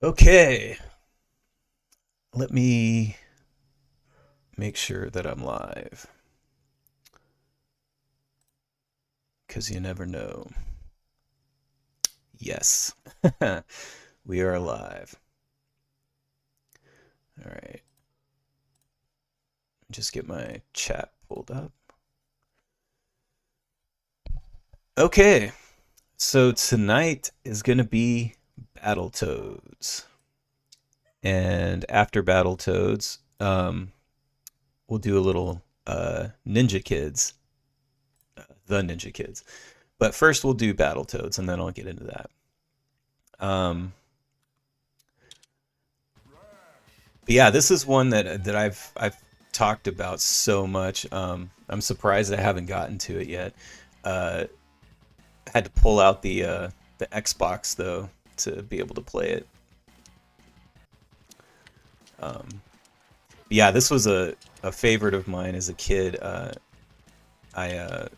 Okay, let me make sure that I'm live because you never know. Yes, we are live. All right, just get my chat pulled up. Okay, so tonight is going to be Battletoads. And after Battletoads, we'll do a little Ninja Kids, the Ninja Kids. But first, we'll do Battletoads, and then I'll get into that. Um, but yeah, this is one that I've talked about so much. I'm surprised I haven't gotten to it yet. Uh, had to pull out the Xbox though to be able to play it. Um, yeah, this was a favorite of mine as a kid. I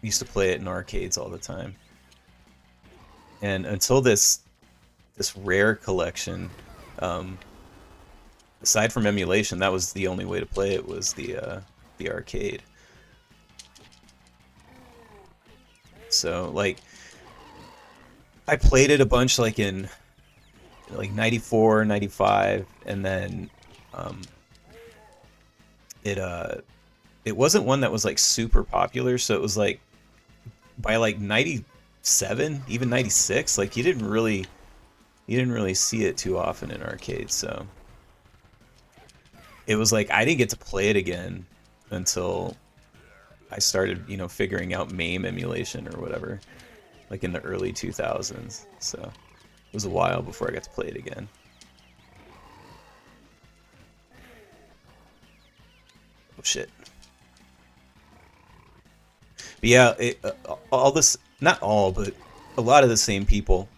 used to play it in arcades all the time, and until this rare collection, um, aside from emulation, that was the only way to play it was the arcade. So like I played it a bunch like in like 94, 95, and then um, it it wasn't one that was like super popular, so it was like by like 97, even 96, like you didn't really see it too often in arcades, so it was like I didn't get to play it again until I started, figuring out MAME emulation or whatever, like in the early 2000s. So it was a while before I got to play it again. Oh shit. But yeah, all this, not all, but a lot of the same people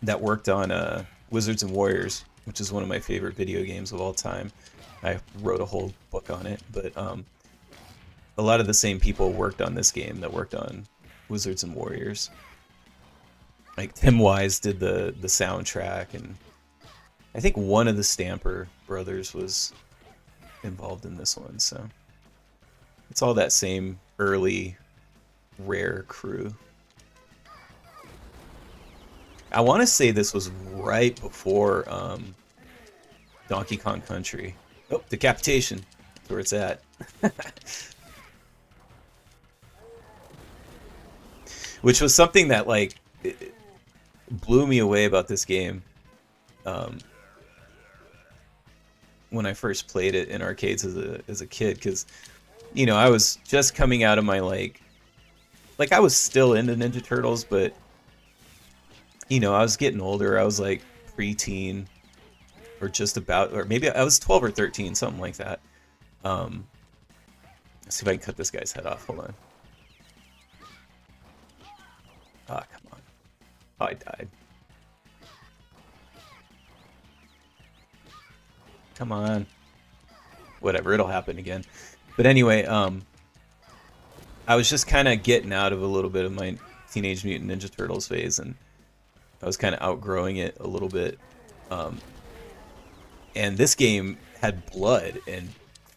that worked on Wizards and Warriors, which is one of my favorite video games of all time. I wrote a whole book on it, but a lot of the same people worked on this game that worked on Wizards and Warriors. Like Tim Wise did the soundtrack, and I think one of the Stamper brothers was involved in this one. So it's all that same early rare crew. I want to say this was right before Donkey Kong Country. Oh, decapitation. That's where it's at. Which was something that like it blew me away about this game um, when I first played it in arcades as a kid, because I was just coming out of my like I was still into Ninja Turtles, but I was getting older. I was like preteen or just about, or maybe I was 12 or 13, something like that. Um, let's see if I can cut this guy's head off. Hold on. Ah, come on. Oh, I died. Come on. Whatever, it'll happen again. But anyway, I was just kind of getting out of a little bit of my Teenage Mutant Ninja Turtles phase, and I was kind of outgrowing it a little bit. Um, and this game had blood and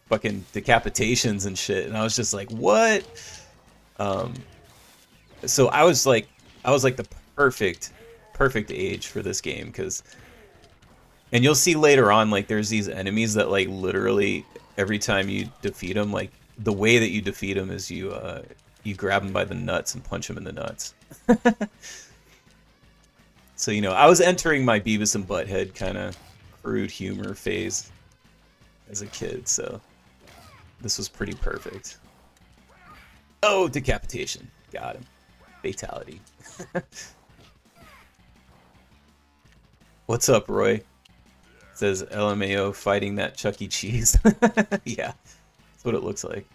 fucking decapitations and shit, and I was just like, what? Um, so I was like the perfect age for this game, because and you'll see later on, like there's these enemies that like literally every time you defeat them, like the way that you defeat them is you grab them by the nuts and punch them in the nuts. So I was entering my Beavis and Butthead kind of crude humor phase as a kid, so this was pretty perfect. Oh, decapitation. Got him. Fatality. What's up, Roy? It says LMAO fighting that Chuck E. Cheese. Yeah, that's what it looks like.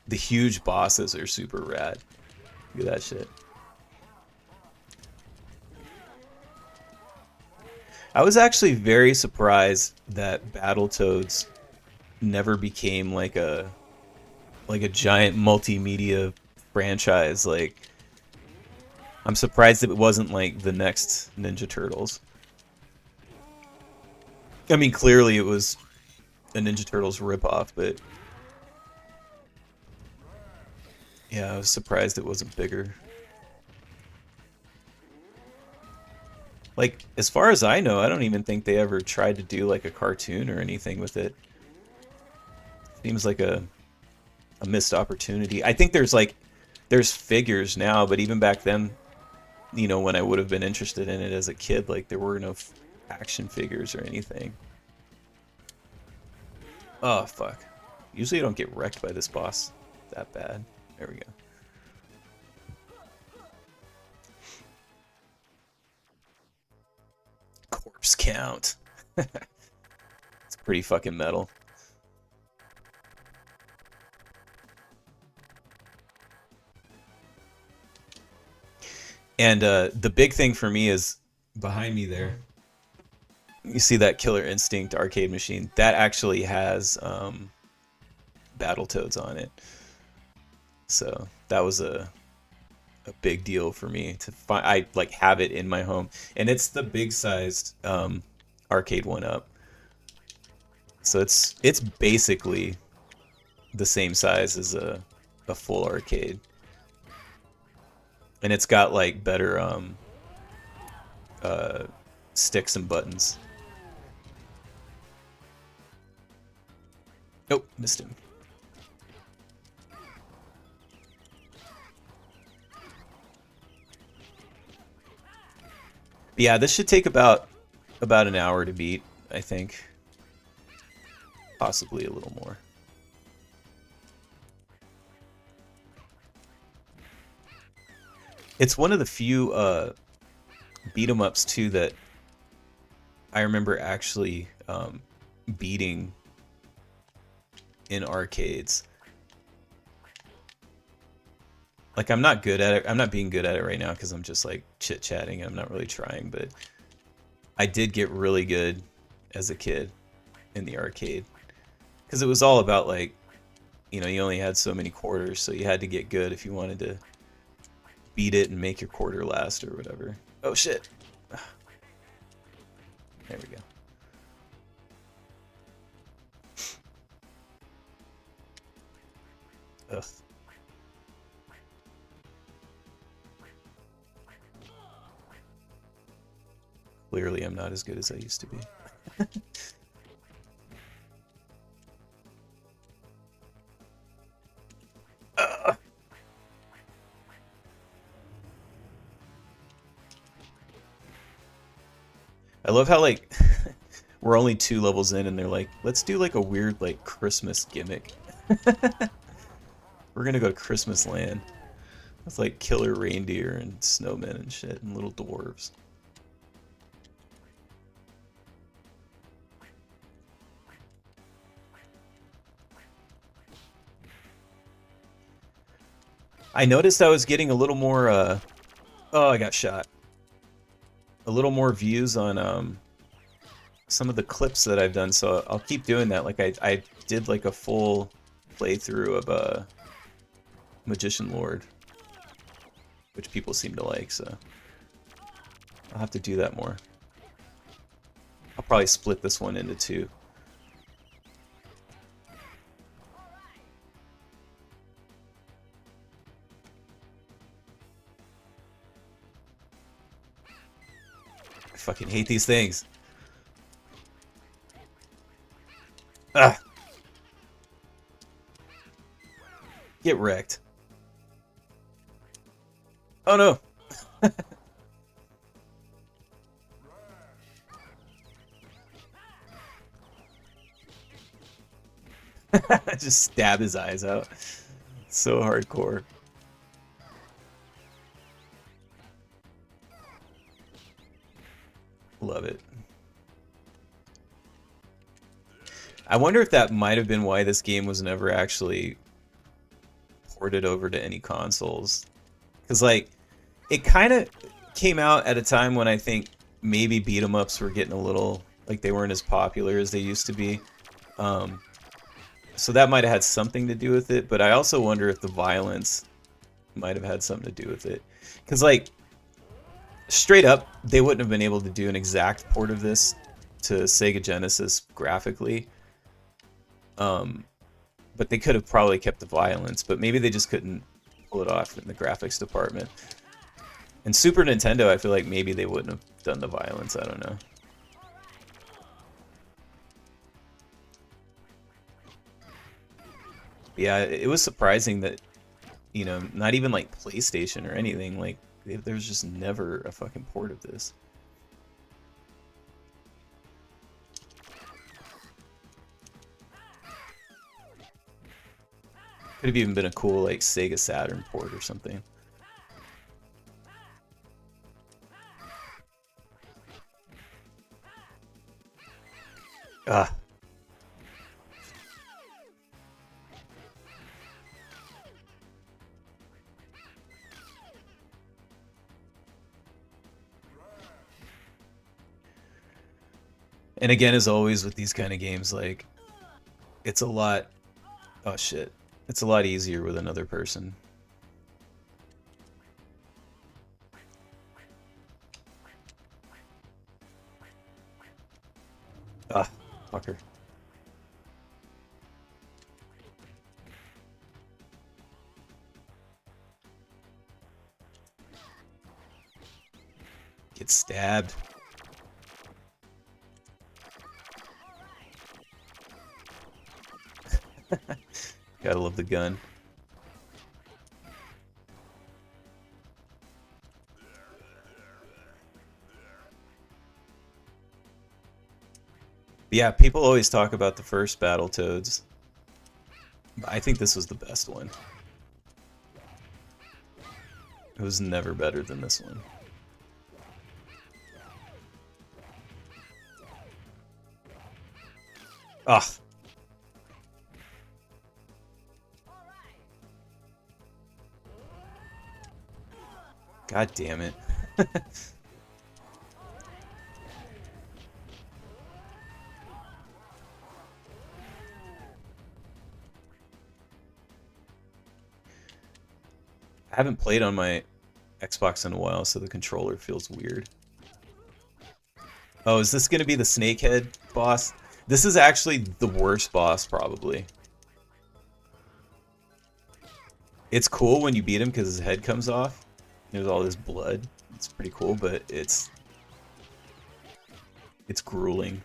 The huge bosses are super rad. Look at that shit. I was actually very surprised that Battletoads never became like a giant multimedia franchise. Like I'm surprised it wasn't like the next Ninja Turtles. I mean, clearly it was a Ninja Turtles ripoff, but yeah, I was surprised it wasn't bigger. Like, as far as I know, I don't even think they ever tried to do like a cartoon or anything with it. Seems like a missed opportunity. I think there's figures now, but even back then, you know, when I would have been interested in it as a kid, like there were no action figures or anything. Oh, fuck. Usually I don't get wrecked by this boss that bad. There we go. Corpse count. It's pretty fucking metal. And the big thing for me is behind me there. You see that Killer Instinct arcade machine? That actually has Battletoads on it. So that was a big deal for me to find. I like have it in my home, and it's the big sized arcade 1-up. So it's basically the same size as a full arcade, and it's got like better sticks and buttons. Oh, missed him. Yeah, this should take about an hour to beat, I think. Possibly a little more. It's one of the few beat 'em ups too that I remember actually beating in arcades. Like, I'm not good at it. I'm not being good at it right now because I'm just like chit-chatting. I'm not really trying, but I did get really good as a kid in the arcade. Because it was all about, like, you know, you only had so many quarters, so you had to get good if you wanted to beat it and make your quarter last or whatever. Oh, shit. There we go. Ugh. Clearly, I'm not as good as I used to be. I love how, like, we're only 2 levels in and they're like, let's do like a weird, like, Christmas gimmick. We're gonna go to Christmas land. With like killer reindeer and snowmen and shit and little dwarves. I noticed I was getting a little more, oh, I got shot. A little more views on some of the clips that I've done, so I'll keep doing that. Like I did like a full playthrough of Magician Lord, which people seem to like, so I'll have to do that more. I'll probably split this one into 2. I fucking hate these things. Ah! Get wrecked. Oh no! Just stab his eyes out. So hardcore. Love it. I wonder if that might have been why this game was never actually ported over to any consoles. Because, like, it kind of came out at a time when I think maybe beat 'em ups were getting a little, like, they weren't as popular as they used to be. So that might have had something to do with it, but I also wonder if the violence might have had something to do with it. Because, like, straight up, they wouldn't have been able to do an exact port of this to Sega Genesis graphically. But they could have probably kept the violence, but maybe they just couldn't pull it off in the graphics department. And Super Nintendo, I feel like maybe they wouldn't have done the violence. I don't know. Yeah, it was surprising that, you know, not even like PlayStation or anything, like there's just never a fucking port of this. Could have even been a cool like Sega Saturn port or something. Ah. And again, as always with these kind of games, like, it's a lot... Oh shit. It's a lot easier with another person. Ah, fucker. Get stabbed. Gotta love the gun. Yeah, people always talk about the first Battletoads. I think this was the best one. It was never better than this one. Ah. God damn it. I haven't played on my Xbox in a while, so the controller feels weird. Oh, is this going to be the Snakehead boss? This is actually the worst boss, probably. It's cool when you beat him because his head comes off. There's all this blood. It's pretty cool, but it's grueling.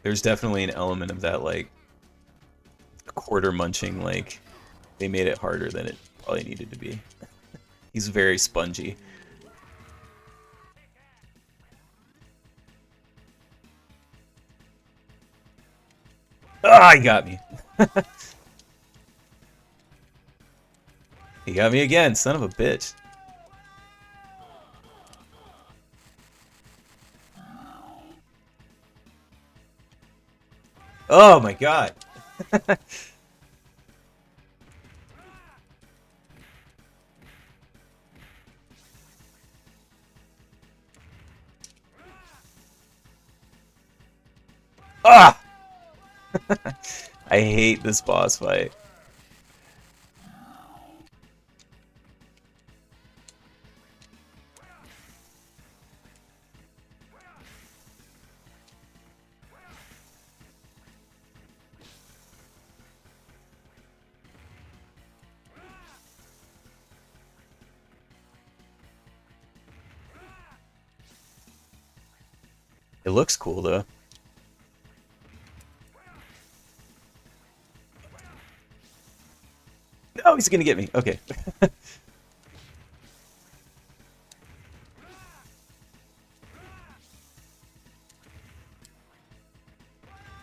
There's definitely an element of that, like, quarter munching, like, they made it harder than it probably needed to be. He's very spongy. Ah, he got me. He got me again, son of a bitch. Oh my god. Ah! I hate this boss fight. It looks cool though. No, he's gonna get me. Okay.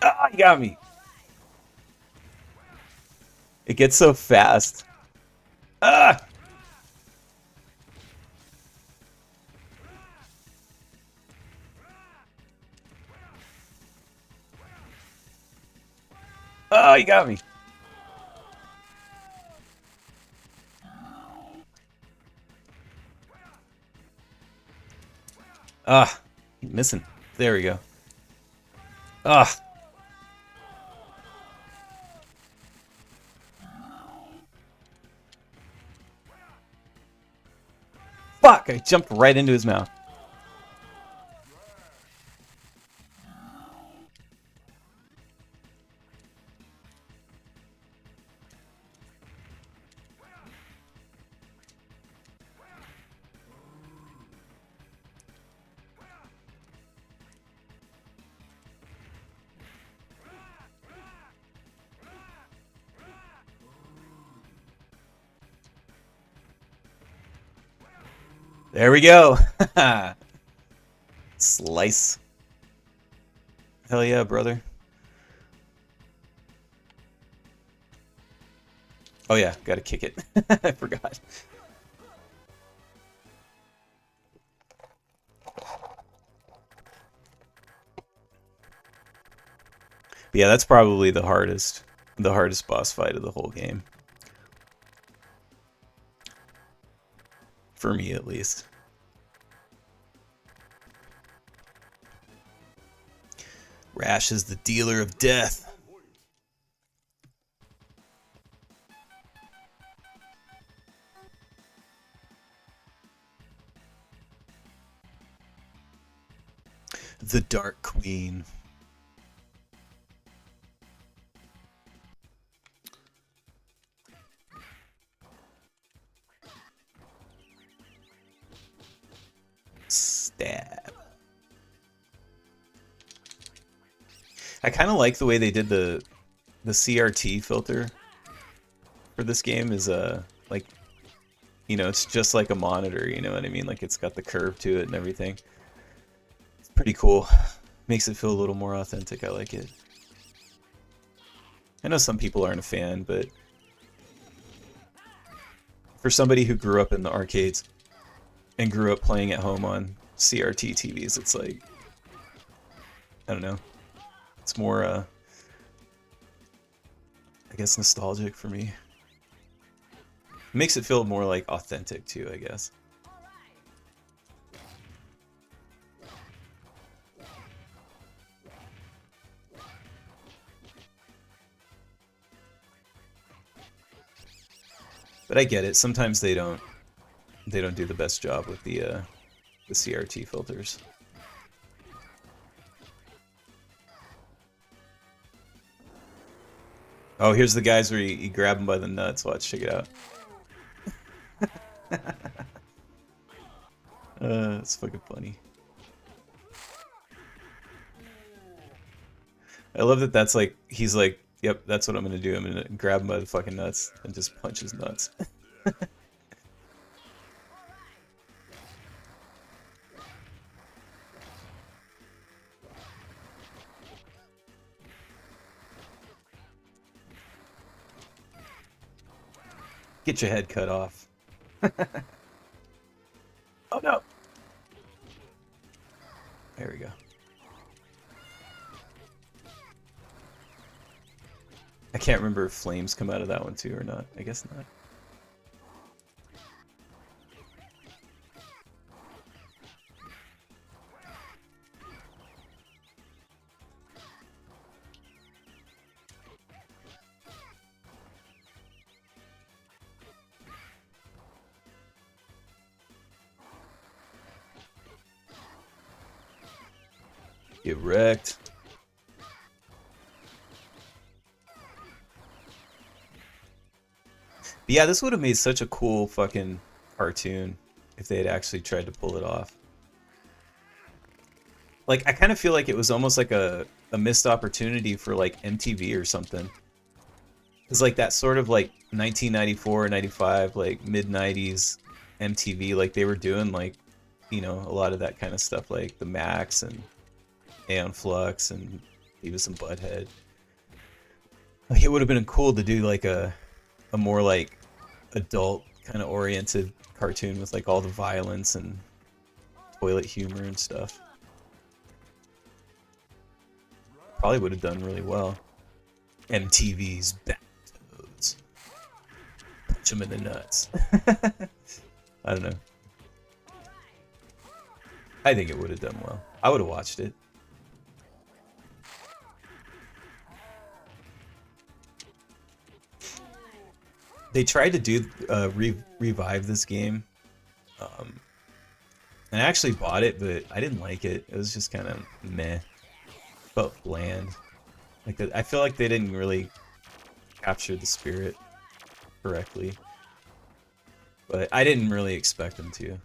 Ah, he got me. It gets so fast. Ah! Oh, he got me. Ah, missing. There we go. Ah. Fuck! I jumped right into his mouth. There we go. Slice. Hell yeah, brother. Oh yeah, gotta kick it. I forgot. But yeah, that's probably the hardest boss fight of the whole game. For me, at least. Rash is the dealer of death. The Dark Queen. Stab. I kind of like the way they did the CRT filter for this game. Is like, you know, it's just like a monitor, you know what I mean? Like it's got the curve to it and everything. It's pretty cool. Makes it feel a little more authentic. I like it. I know some people aren't a fan, but for somebody who grew up in the arcades and grew up playing at home on CRT TVs, it's like, I don't know. It's more, I guess, nostalgic for me. It makes it feel more like authentic too, I guess. But I get it. Sometimes they don't do the best job with the CRT filters. Oh, here's the guys where you grab them by the nuts. Watch, check it out. It's fucking funny. I love that that's like, he's like, yep, that's what I'm gonna do. I'm gonna grab him by the fucking nuts and just punch his nuts. Get your head cut off. Oh no! There we go. I can't remember if flames come out of that one too or not. I guess not. Get wrecked. But yeah, this would have made such a cool fucking cartoon if they had actually tried to pull it off. Like, I kind of feel like it was almost like a missed opportunity for like MTV or something. It's like that sort of like 1994, 95, like mid-90s MTV, like they were doing like, you know, a lot of that kind of stuff, like the Max and Aeon Flux and Beavis and Butthead. Like, it would have been cool to do like a more like adult kind of oriented cartoon with like all the violence and toilet humor and stuff. Probably would have done really well. MTV's Battletoads. Punch him in the nuts. I don't know. I think it would have done well. I would have watched it. They tried to do revive this game And I actually bought it, but I didn't like it. It was just kind of meh. Felt bland. Like I feel like they didn't really capture the spirit correctly. But I didn't really expect them to.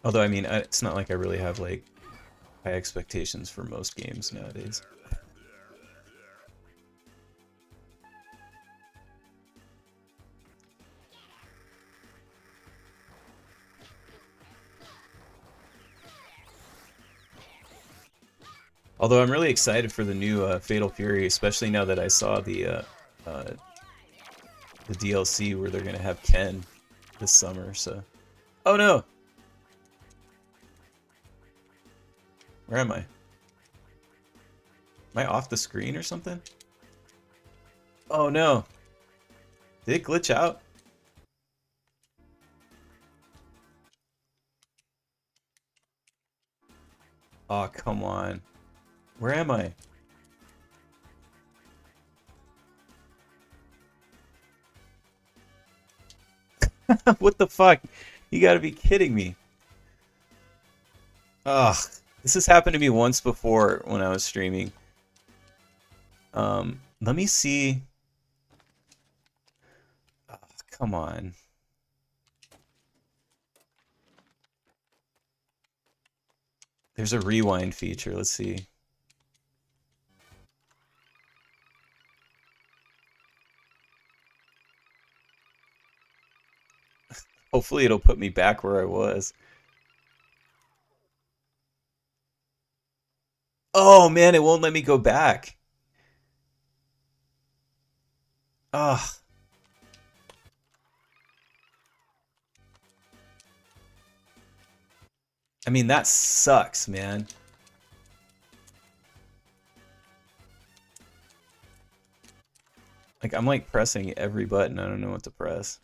Although, I mean, it's not like I really have, like, high expectations for most games nowadays. Although I'm really excited for the new Fatal Fury, especially now that I saw the DLC where they're gonna have Ken this summer. So, oh no, where am I? Am I off the screen or something? Oh no, did it glitch out? Oh come on, where am I? What the fuck? You gotta be kidding me. Ugh, this has happened to me once before when I was streaming. Let me see. Oh, come on. There's a rewind feature. Let's see. Hopefully it'll put me back where I was. Oh man, it won't let me go back. Ugh. I mean, that sucks, man. Like, I'm like pressing every button. I don't know what to press.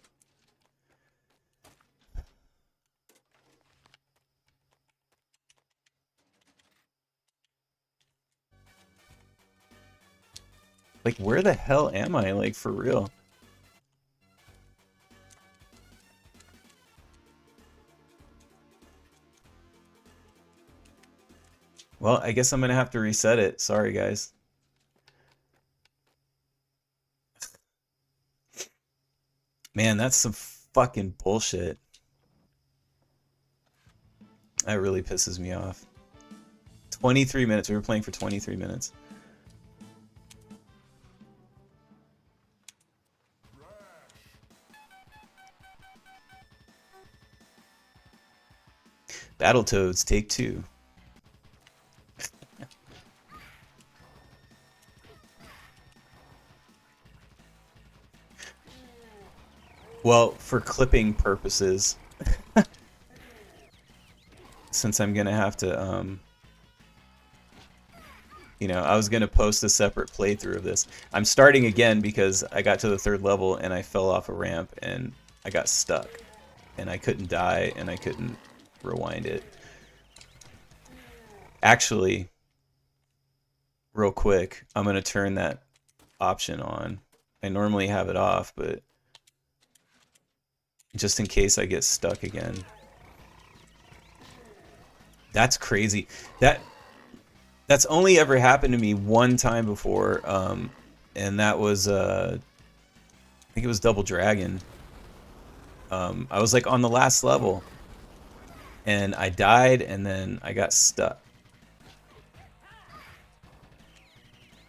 Like, where the hell am I? Like, for real. Well, I guess I'm gonna have to reset it. Sorry, guys. Man, that's some fucking bullshit. That really pisses me off. 23 minutes. We were playing for 23 minutes. Battletoads, take 2. Well, for clipping purposes, since I'm gonna have to, you know, I was gonna post a separate playthrough of this. I'm starting again because I got to the 3rd level and I fell off a ramp and I got stuck. And I couldn't die and I couldn't rewind it. Actually, real quick, I'm gonna turn that option on. I normally have it off, but just in case I get stuck again. That's crazy. That's only ever happened to me one time before, and that was I think it was Double Dragon. I was like on the last level, and I died, and then I got stuck,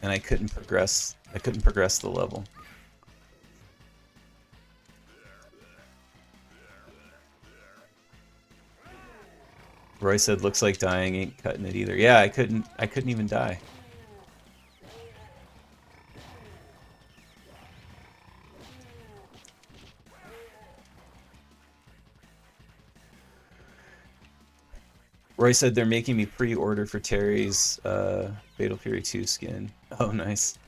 and I couldn't progress. I couldn't progress the level. Roy said, "Looks like dying ain't cutting it either." Yeah, I couldn't even die. Roy said they're making me pre-order for Terry's Fatal Fury 2 skin. Oh, nice.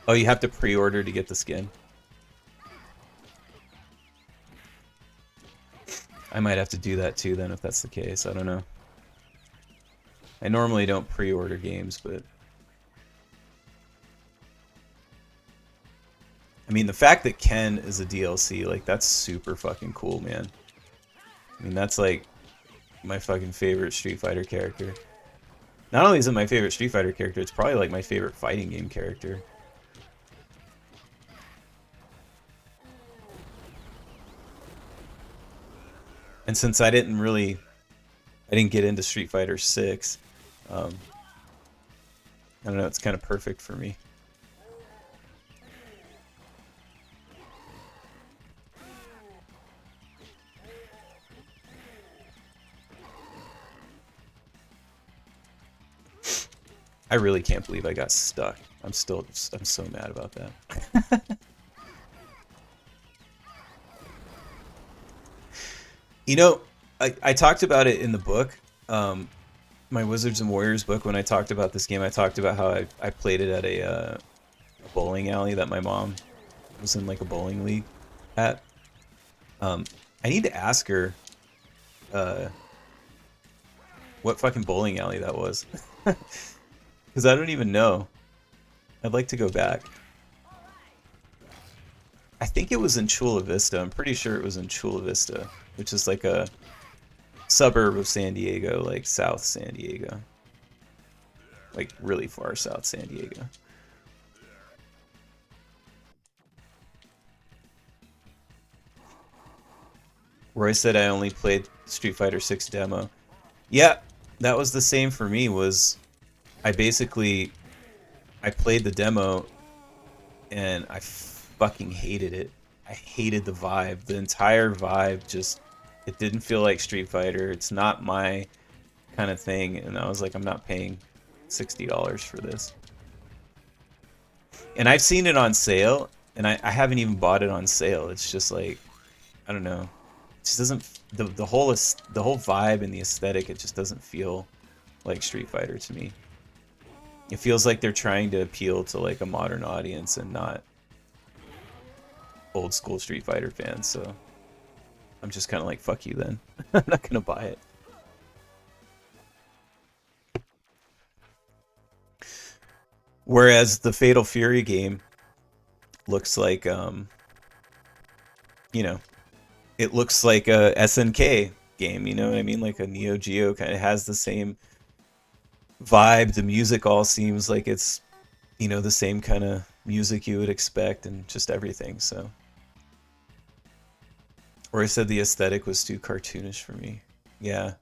Oh, you have to pre-order to get the skin. I might have to do that too then if that's the case. I don't know. I normally don't pre-order games, but I mean, the fact that Ken is a DLC, like, that's super fucking cool, man. I mean, that's like my fucking favorite Street Fighter character. Not only is it my favorite Street Fighter character, it's probably like my favorite fighting game character. And since I didn't get into Street Fighter 6, I don't know, it's kind of perfect for me. I really can't believe I got stuck. I'm so mad about that. You know, I talked about it in the book, my Wizards and Warriors book. When I talked about this game, I talked about how I played it at a bowling alley that my mom was in, like, a bowling league at. I need to ask her what fucking bowling alley that was. Because I don't even know. I'd like to go back. I think it was in Chula Vista. I'm pretty sure it was in Chula Vista, which is like a suburb of San Diego, like South San Diego. Like really far South San Diego. Roy said I only played Street Fighter 6 demo. Yeah, that was the same for me. I played the demo and I fucking hated it. I hated the vibe. The entire vibe it didn't feel like Street Fighter. It's not my kind of thing. And I was like, I'm not paying $60 for this. And I've seen it on sale, and I haven't even bought it on sale. It's just like, I don't know. It just doesn't, the whole vibe and the aesthetic, it just doesn't feel like Street Fighter to me. It feels like they're trying to appeal to like a modern audience and not old school Street Fighter fans, so I'm just kind of like, fuck you then. I'm not gonna buy it. Whereas the Fatal Fury game looks like, you know, it looks like a SNK game, you know what I mean? Like a Neo Geo, kind of has the same vibe. The music all seems like it's, you know, the same kind of music you would expect and just everything, so. Or I said the aesthetic was too cartoonish for me. Yeah.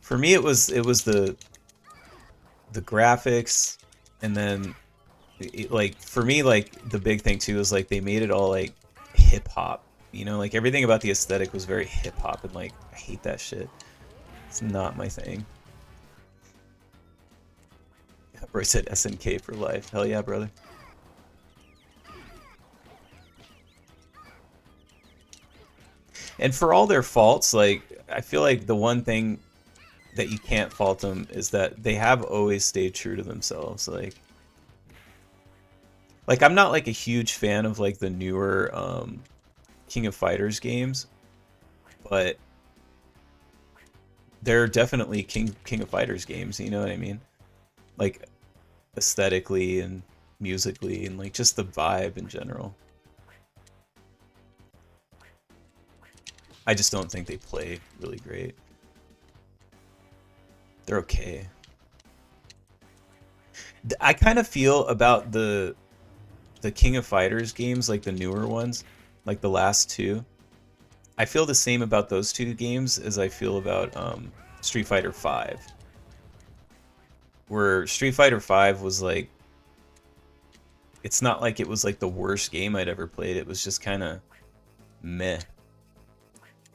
For me, it was the graphics, and then like for me, like the big thing too is like they made it all like hip hop. You know, like everything about the aesthetic was very hip hop, and like I hate that shit. It's not my thing. Bro said SNK for life. Hell yeah, brother. And for all their faults, like I feel like the one thing that you can't fault them is that they have always stayed true to themselves. Like I'm not like a huge fan of like the newer King of Fighters games, but they're definitely King of Fighters games, you know what I mean? Like aesthetically and musically and like just the vibe in general. I just don't think they play really great. They're okay. I kind of feel about the King of Fighters games, like the newer ones, like the last two. I feel the same about those two games as I feel about Street Fighter V. Where Street Fighter V was like, it's not like it was like the worst game I'd ever played. It was just kind of meh.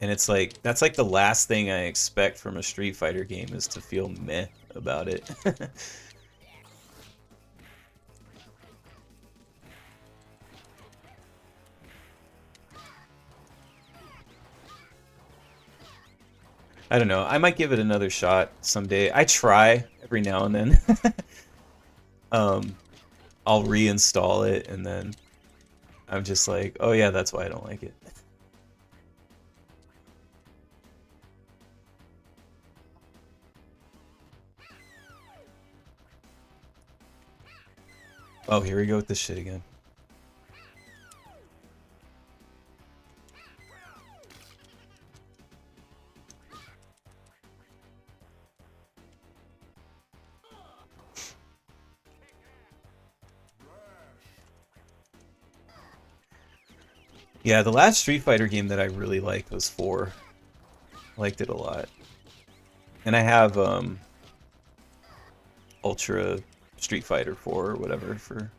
And it's like, that's like the last thing I expect from a Street Fighter game is to feel meh about it. I don't know. I might give it another shot someday. I try every now and then. I'll reinstall it and then I'm just like, oh yeah, that's why I don't like it. Oh, here we go with this shit again. Yeah, the last Street Fighter game that I really liked was 4. Liked it a lot. And I have Ultra Street Fighter 4 or whatever for...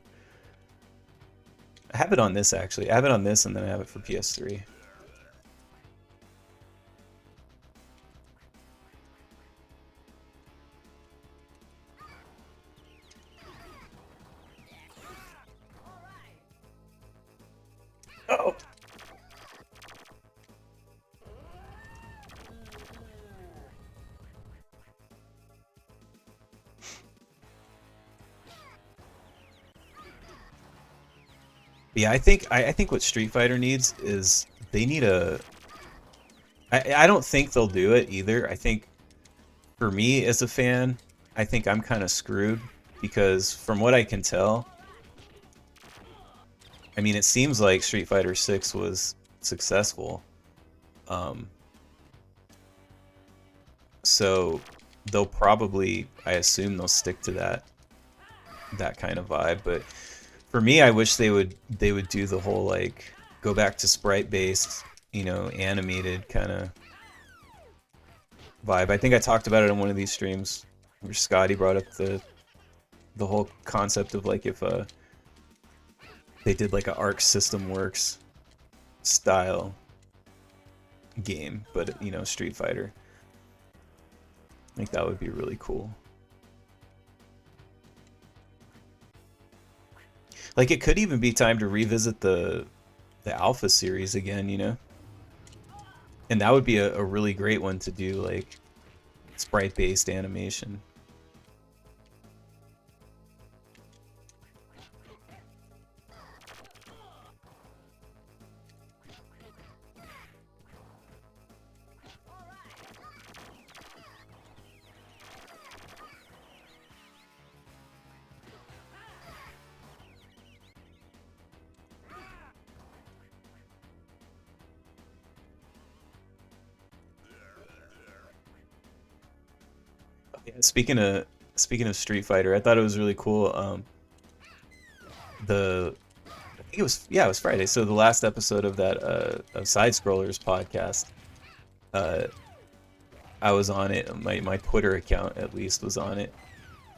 I have it on this, actually. I have it on this, and then I have it for PS3. Oh! Yeah, I think what Street Fighter needs is they need a... I don't think they'll do it either. I think for me as a fan, I think I'm kind of screwed because from what I can tell, I mean, it seems like Street Fighter 6 was successful. Um, so they'll probably, I assume they'll stick to that kind of vibe, but for me, I wish they would do the whole like go back to sprite based, you know, animated kind of vibe. I think I talked about it on one of these streams where Scotty brought up the whole concept of like if they did like a Arc System Works style game, but you know, Street Fighter. I think that would be really cool. Like it could even be time to revisit the Alpha series again, you know? And that would be a really great one to do, like sprite-based animation. Yeah, speaking of Street Fighter, I thought it was really cool. I think it was, yeah, it was Friday. So the last episode of that of Side Scrollers podcast, uh, I was on it. My Twitter account at least was on it,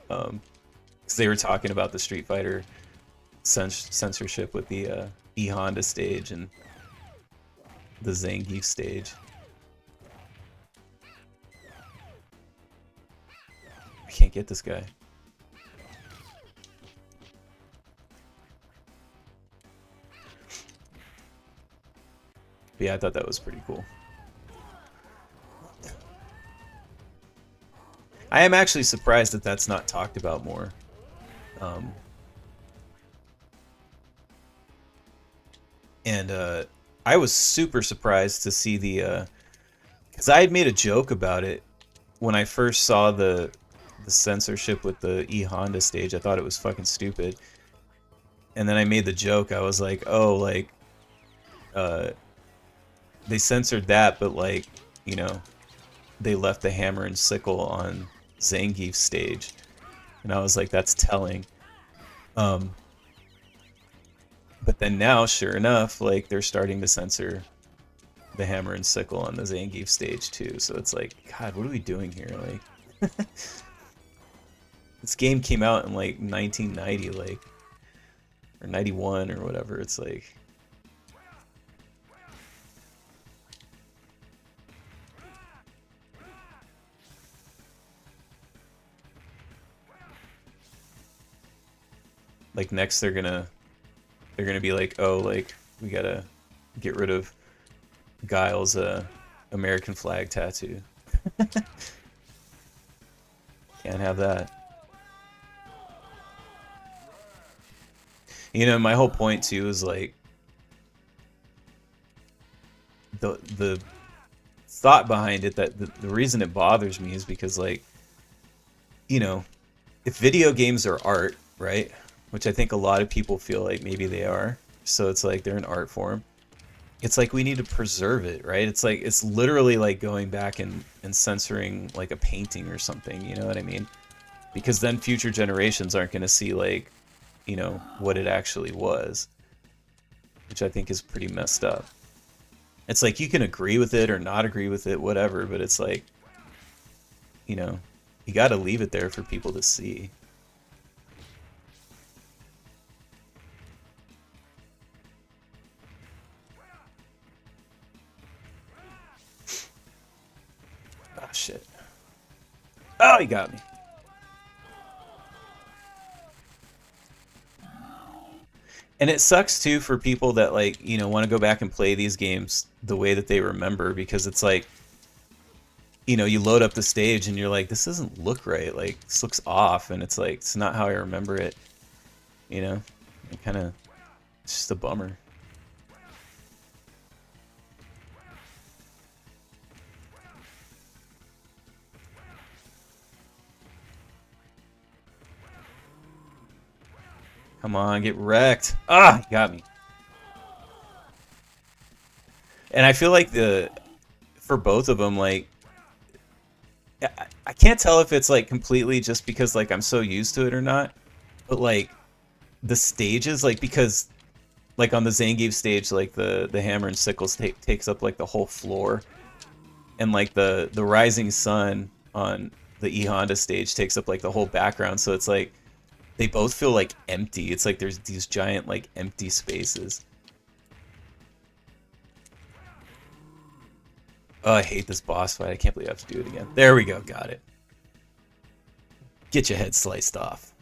because they were talking about the Street Fighter censorship with the E Honda stage and the Zangief stage. I can't get this guy. But yeah, I thought that was pretty cool. I am actually surprised that that's not talked about more. And I was super surprised to see the... because I had made a joke about it when I first saw the censorship with the E Honda stage. I thought it was fucking stupid. And then I made the joke. I was like, oh, like... they censored that, but like, you know, they left the hammer and sickle on Zangief's stage. And I was like, that's telling. But then now, sure enough, like they're starting to censor the hammer and sickle on the Zangief stage too. So it's like, God, what are we doing here? Like, this game came out in like 1990, like, or 91 or whatever. It's like, next they're gonna be like, oh, like we gotta get rid of Guile's American flag tattoo. Can't have that. You know, my whole point too is like the thought behind it, that the reason it bothers me is because, like, you know, if video games are art, right? which I think a lot of people feel like maybe they are. So it's like they're an art form. It's like we need to preserve it, right? It's like it's literally like going back and censoring like a painting or something, you know what I mean? Because then future generations aren't going to see like, you know, what it actually was, which I think is pretty messed up. It's like you can agree with it or not agree with it, whatever, but it's like, you know, you got to leave it there for people to see. Oh, shit. Oh, he got me. And it sucks too for people that like, you know, want to go back and play these games the way that they remember, because it's like, you know, you load up the stage and you're like, this doesn't look right. Like, this looks off, and it's like, it's not how I remember it. You know, it kind of, it's just a bummer. Come on, get wrecked. Ah, he got me. And I feel like for both of them, like, I can't tell if it's like completely just because like I'm so used to it or not, but like the stages, like, because like on the Zangief stage, like the hammer and sickles takes up like the whole floor, and like the rising sun on the E Honda stage takes up like the whole background. So it's like they both feel like empty. It's like there's these giant like empty spaces. Oh, I hate this boss fight. I can't believe I have to do it again. There we go. Got it. Get your head sliced off.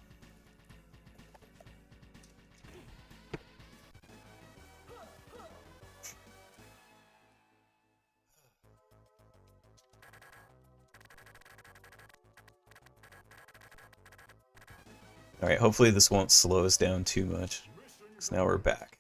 Alright, hopefully this won't slow us down too much, because now we're back.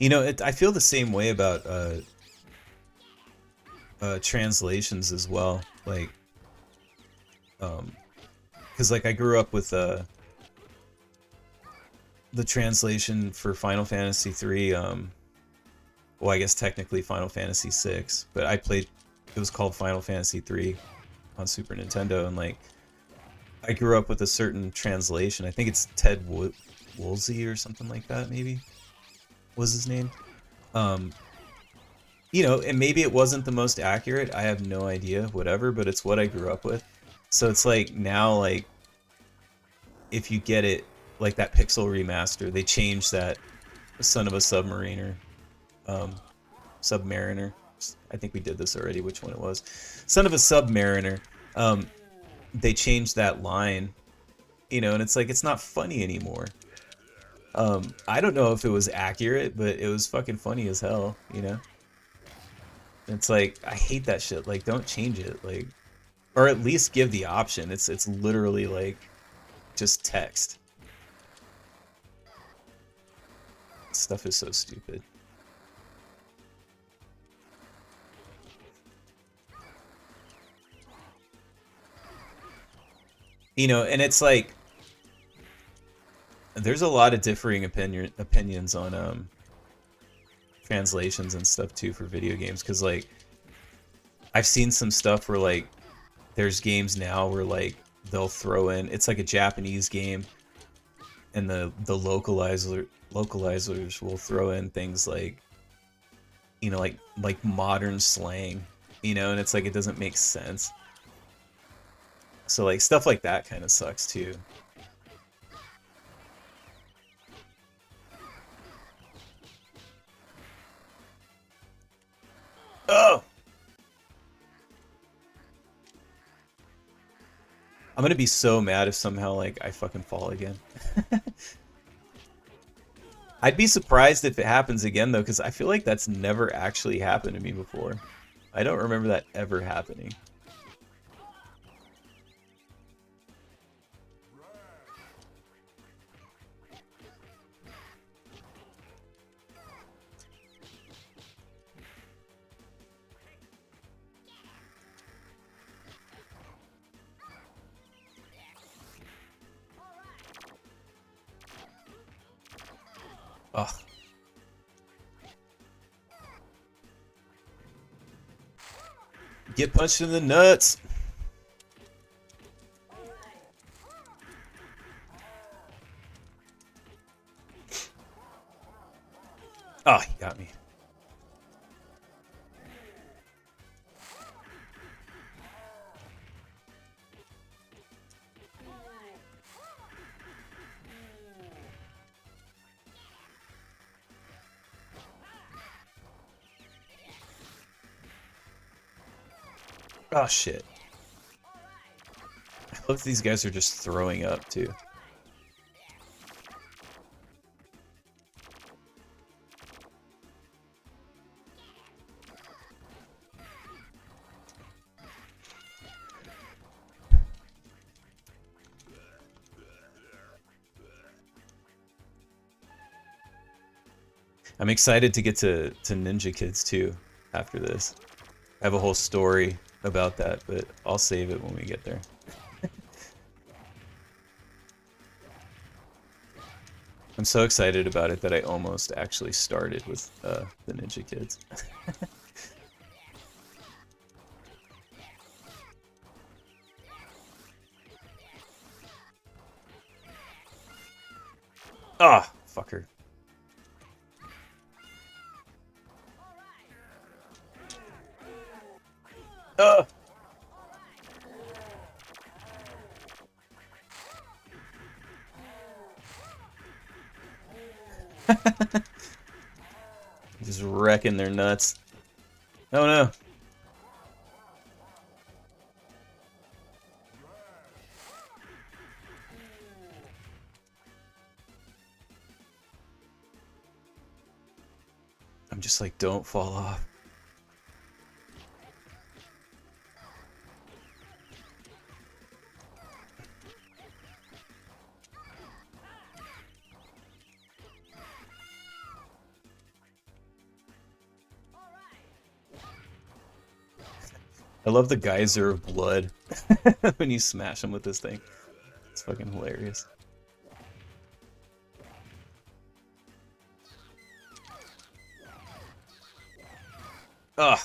You know, I feel the same way about translations as well. Like, because like I grew up with the translation for Final Fantasy 3. Well, I guess technically Final Fantasy 6, but I played. It was called Final Fantasy 3 on Super Nintendo, and like I grew up with a certain translation. I think it's Ted Woolsey or something like that. Maybe was his name. Um, you know, and maybe it wasn't the most accurate. I have no idea, whatever, but it's what I grew up with. So it's like now, like, if you get it, like that Pixel remaster, they changed that Son of a Submariner, um, Submariner. I think we did this already, which one it was. Son of a Submariner. Um, they changed that line, you know, and it's like, it's not funny anymore. I don't know if it was accurate, but it was fucking funny as hell, you know? It's like, I hate that shit. Like, don't change it. Like, or at least give the option. It's literally like just text. Stuff is so stupid. You know, and it's like there's a lot of differing opinions on translations and stuff too for video games, because like I've seen some stuff where like there's games now where like they'll throw in, it's like a Japanese game, and the localizers will throw in things like, you know, like modern slang, you know, and it's like it doesn't make sense. So like stuff like that kind of sucks too. Oh, I'm gonna be so mad if somehow, like, I fucking fall again. I'd be surprised if it happens again, though, because I feel like that's never actually happened to me before. I don't remember that ever happening. Ugh. Get punched in the nuts. Oh, he got me. Oh, shit. I love these guys are just throwing up, too. I'm excited to get to Ninja Kids, too, after this. I have a whole story about that, but I'll save it when we get there. I'm so excited about it that I almost actually started with the Ninja Kids. Ah, fucker. Ah! Just wrecking their nuts. Oh no. I'm just like, don't fall off. I love the geyser of blood when you smash them with this thing. It's fucking hilarious. Ugh.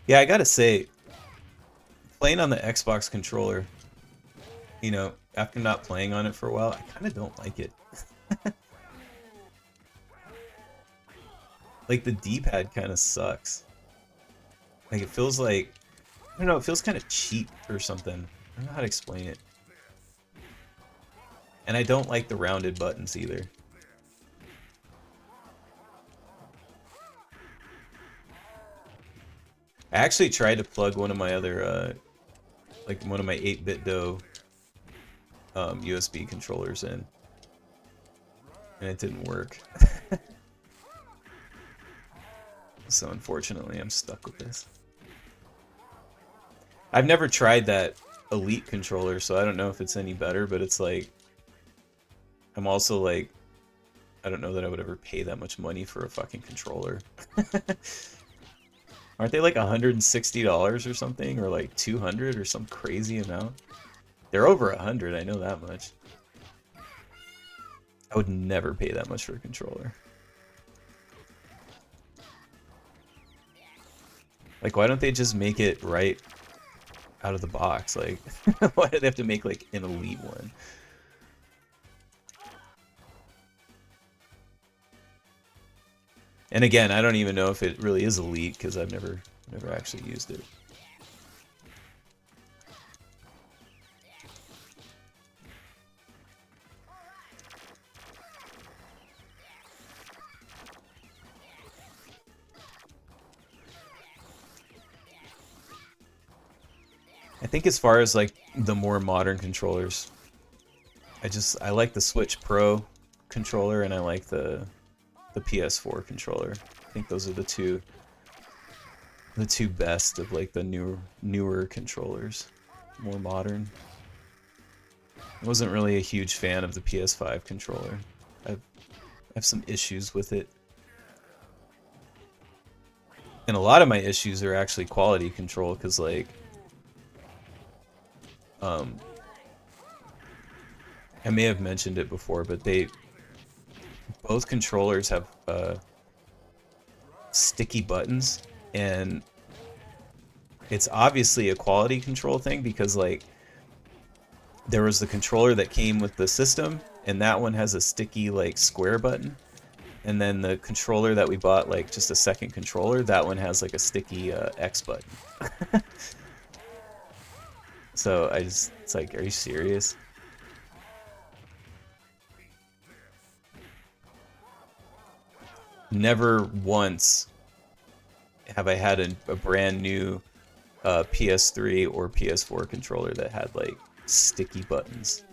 Yeah, I gotta say, playing on the Xbox controller, you know, after not playing on it for a while, I kind of don't like it. Like, the D-pad kind of sucks. Like, it feels like, I don't know, it feels kind of cheap or something. I don't know how to explain it. And I don't like the rounded buttons either. I actually tried to plug one of my other, like one of my 8-bit DOE USB controllers in, and it didn't work. So unfortunately, I'm stuck with this. I've never tried that Elite controller, so I don't know if it's any better, but it's like, I'm also like, I don't know that I would ever pay that much money for a fucking controller. Aren't they like $160 or something, or like 200 or some crazy amount? They're over 100, I know that much. I would never pay that much for a controller. Like, why don't they just make it right out of the box? Like, why do they have to make like an Elite one? And again, I don't even know if it really is elite because I've never actually used it. I think as far as like the more modern controllers, I like the Switch Pro controller and I like the PS4 controller. I think those are the two best of like the newer controllers, more modern. I wasn't really a huge fan of the PS5 controller. I have some issues with it. And a lot of my issues are actually quality control because like I may have mentioned it before, but both controllers have sticky buttons, and it's obviously a quality control thing because like there was the controller that came with the system, and that one has a sticky like square button, and then the controller that we bought, like just a second controller, that one has like a sticky X button. So it's like, are you serious? Never once have I had a brand new PS3 or PS4 controller that had like sticky buttons.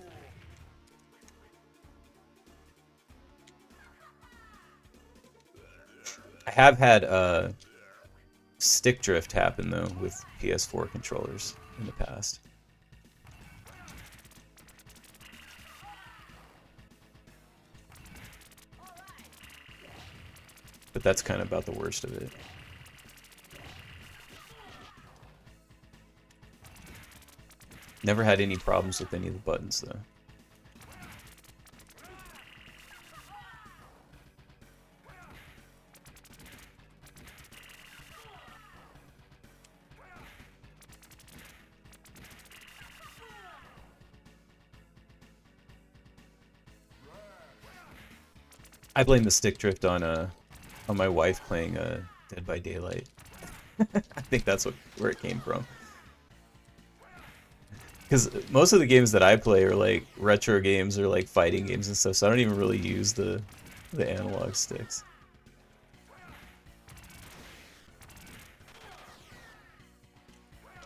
I have had stick drift happen though with PS4 controllers in the past. But that's kind of about the worst of it. Never had any problems with any of the buttons though. I blame the stick drift on my wife playing Dead by Daylight. I think that's where it came from. Because most of the games that I play are like retro games or like fighting games and stuff, so I don't even really use the analog sticks.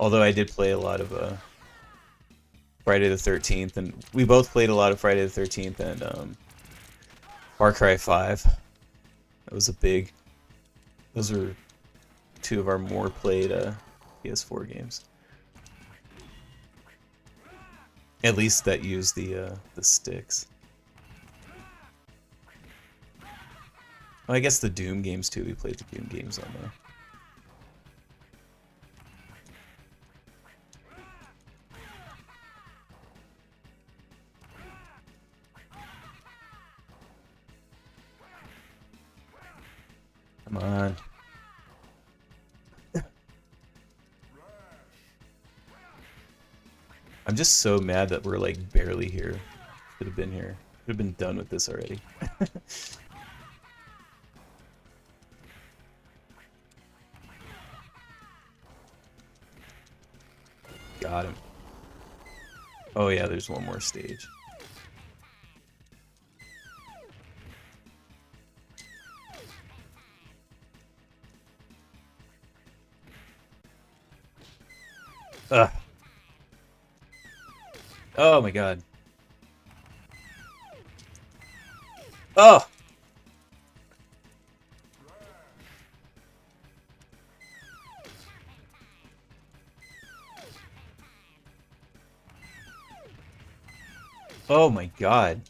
Although I did play a lot of Friday the 13th, and we both played a lot of Friday the 13th and Far Cry 5. That was those are two of our more played PS4 games. At least that use the sticks. Well, I guess the Doom games too. We played the Doom games on there. Come on. I'm just so mad that we're like barely here. Could have been here. Could have been done with this already. Got him. Oh yeah, there's one more stage. Ugh. Oh my god. Oh! Oh my god.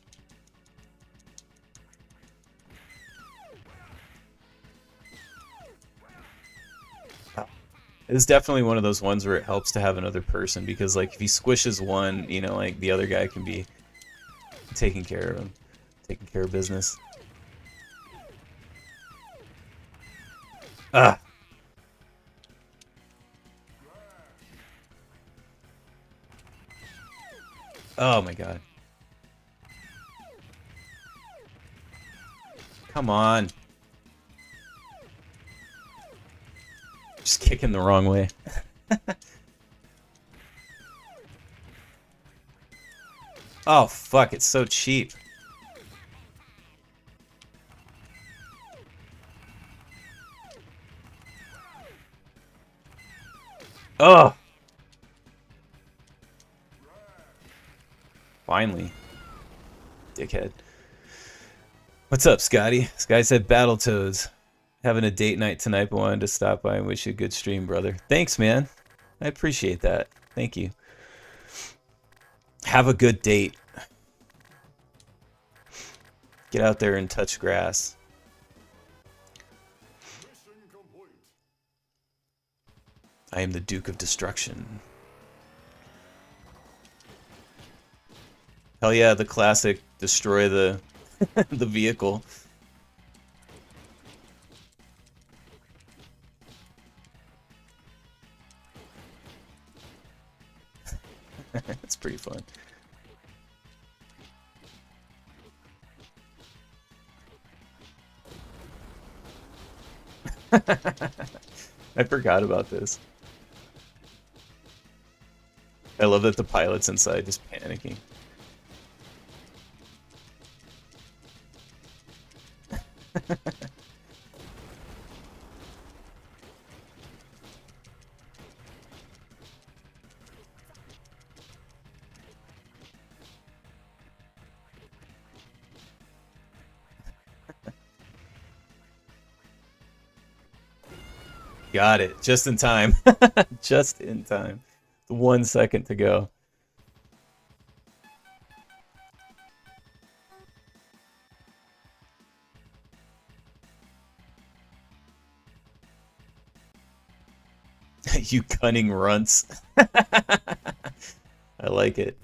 It's definitely one of those ones where it helps to have another person because, like, if he squishes one, you know, like, the other guy can be taking care of him. Taking care of business. Ah! Oh my god. Come on. kicking the wrong way. Oh, fuck, it's so cheap. Oh! Finally. Dickhead. What's up, Scotty? This guy said Battletoads. Having a date night tonight, but wanted to stop by and wish you a good stream, brother. Thanks, man. I appreciate that. Thank you. Have a good date. Get out there and touch grass. I am the Duke of Destruction. Hell yeah, the classic destroy the the vehicle. It's pretty fun. I forgot about this. I love that the pilot's inside just panicking. Got it. Just in time. Just in time. 1 second to go. You cunning runts. I like it.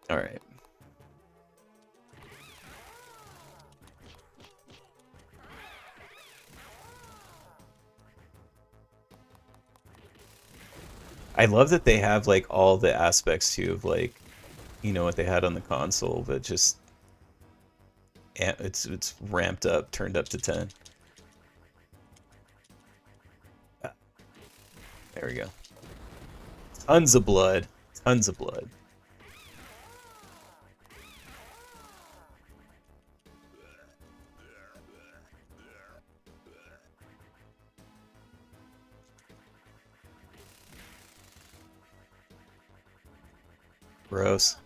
All right. I love that they have like all the aspects too of like, you know, what they had on the console, but just it's ramped up, turned up to 10. There we go. Tons of blood. Tons of blood. Gross.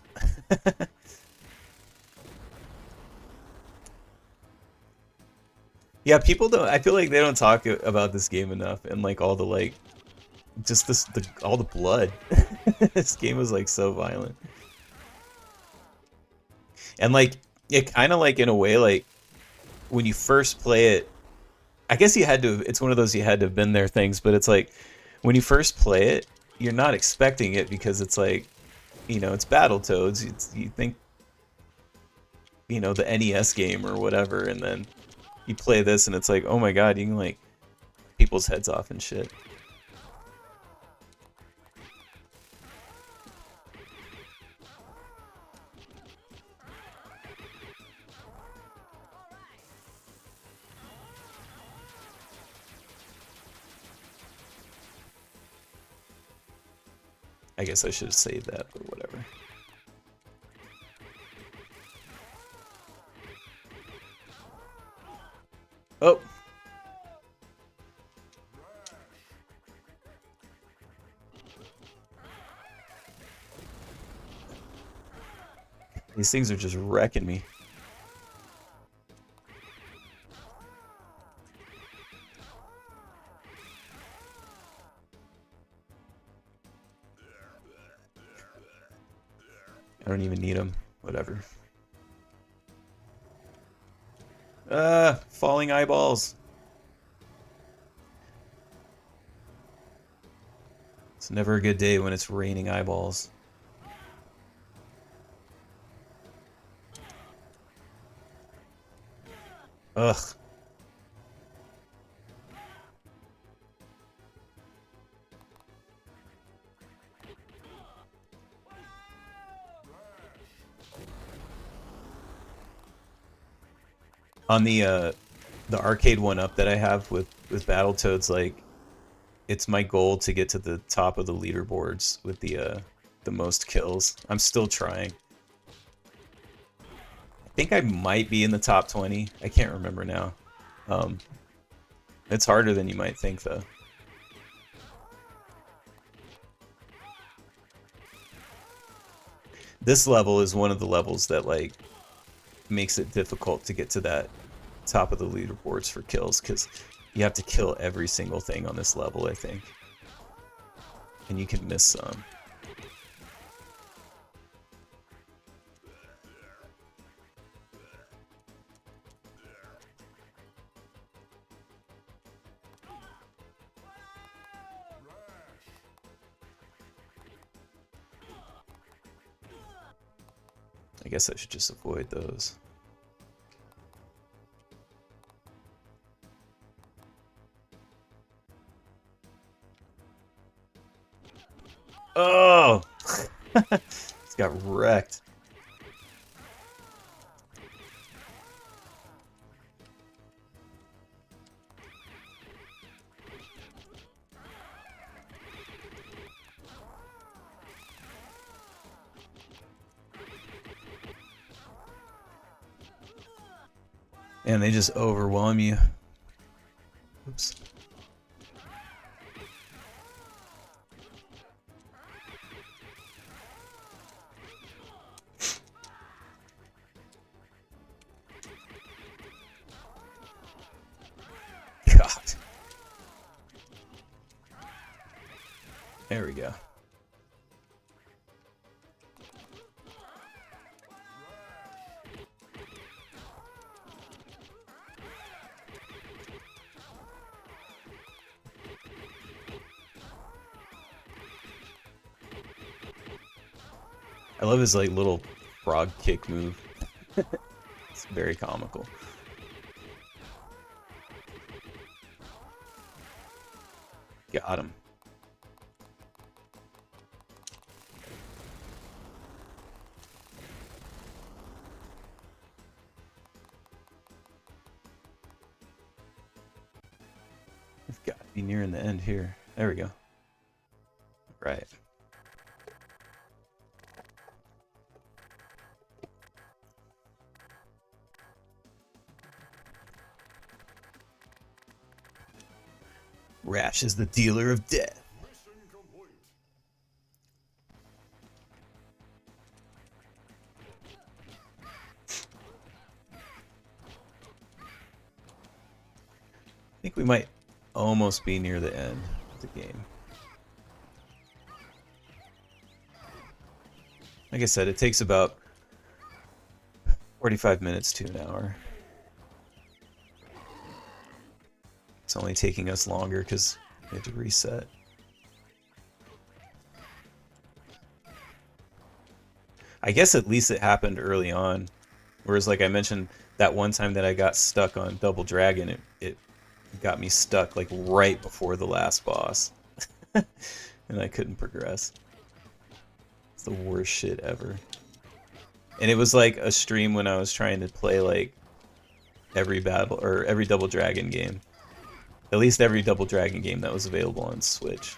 Yeah, people don't. I feel like they don't talk about this game enough, and like all the like, just all the blood. This game was like so violent, and like it kind of like in a way like when you first play it, I guess you had to. It's one of those you had to have been there things, but it's like when you first play it, you're not expecting it because it's like, you know, it's Battletoads. You think, you know, the NES game or whatever, and then you play this and it's like, oh my god, you can like people's heads off and shit. I guess I should have saved that, but whatever. Oh! These things are just wrecking me. I don't even need them. Whatever. Falling eyeballs. It's never a good day when it's raining eyeballs. Ugh. On the arcade one up that I have with Battletoads, like it's my goal to get to the top of the leaderboards with the most kills. I'm still trying. I think I might be in the top 20. I can't remember now. It's harder than you might think, though. This level is one of the levels that like makes it difficult to get to that top of the leaderboards for kills, because you have to kill every single thing on this level, I think. And you can miss some. I guess I should just avoid those. Oh! It's got wrecked. And they just overwhelm you. Oops. God. There we go. I love his like little frog kick move. It's very comical. Got him. We've got to be nearing the end here. There we go. Right. Rash is the dealer of death. I think we might almost be near the end of the game. Like I said, it takes about 45 minutes to an hour. It's only taking us longer because we had to reset. I guess at least it happened early on. Whereas like I mentioned, that one time that I got stuck on Double Dragon, it got me stuck like right before the last boss. And I couldn't progress. It's the worst shit ever. And it was like a stream when I was trying to play like every battle or every Double Dragon game. At least every Double Dragon game that was available on Switch.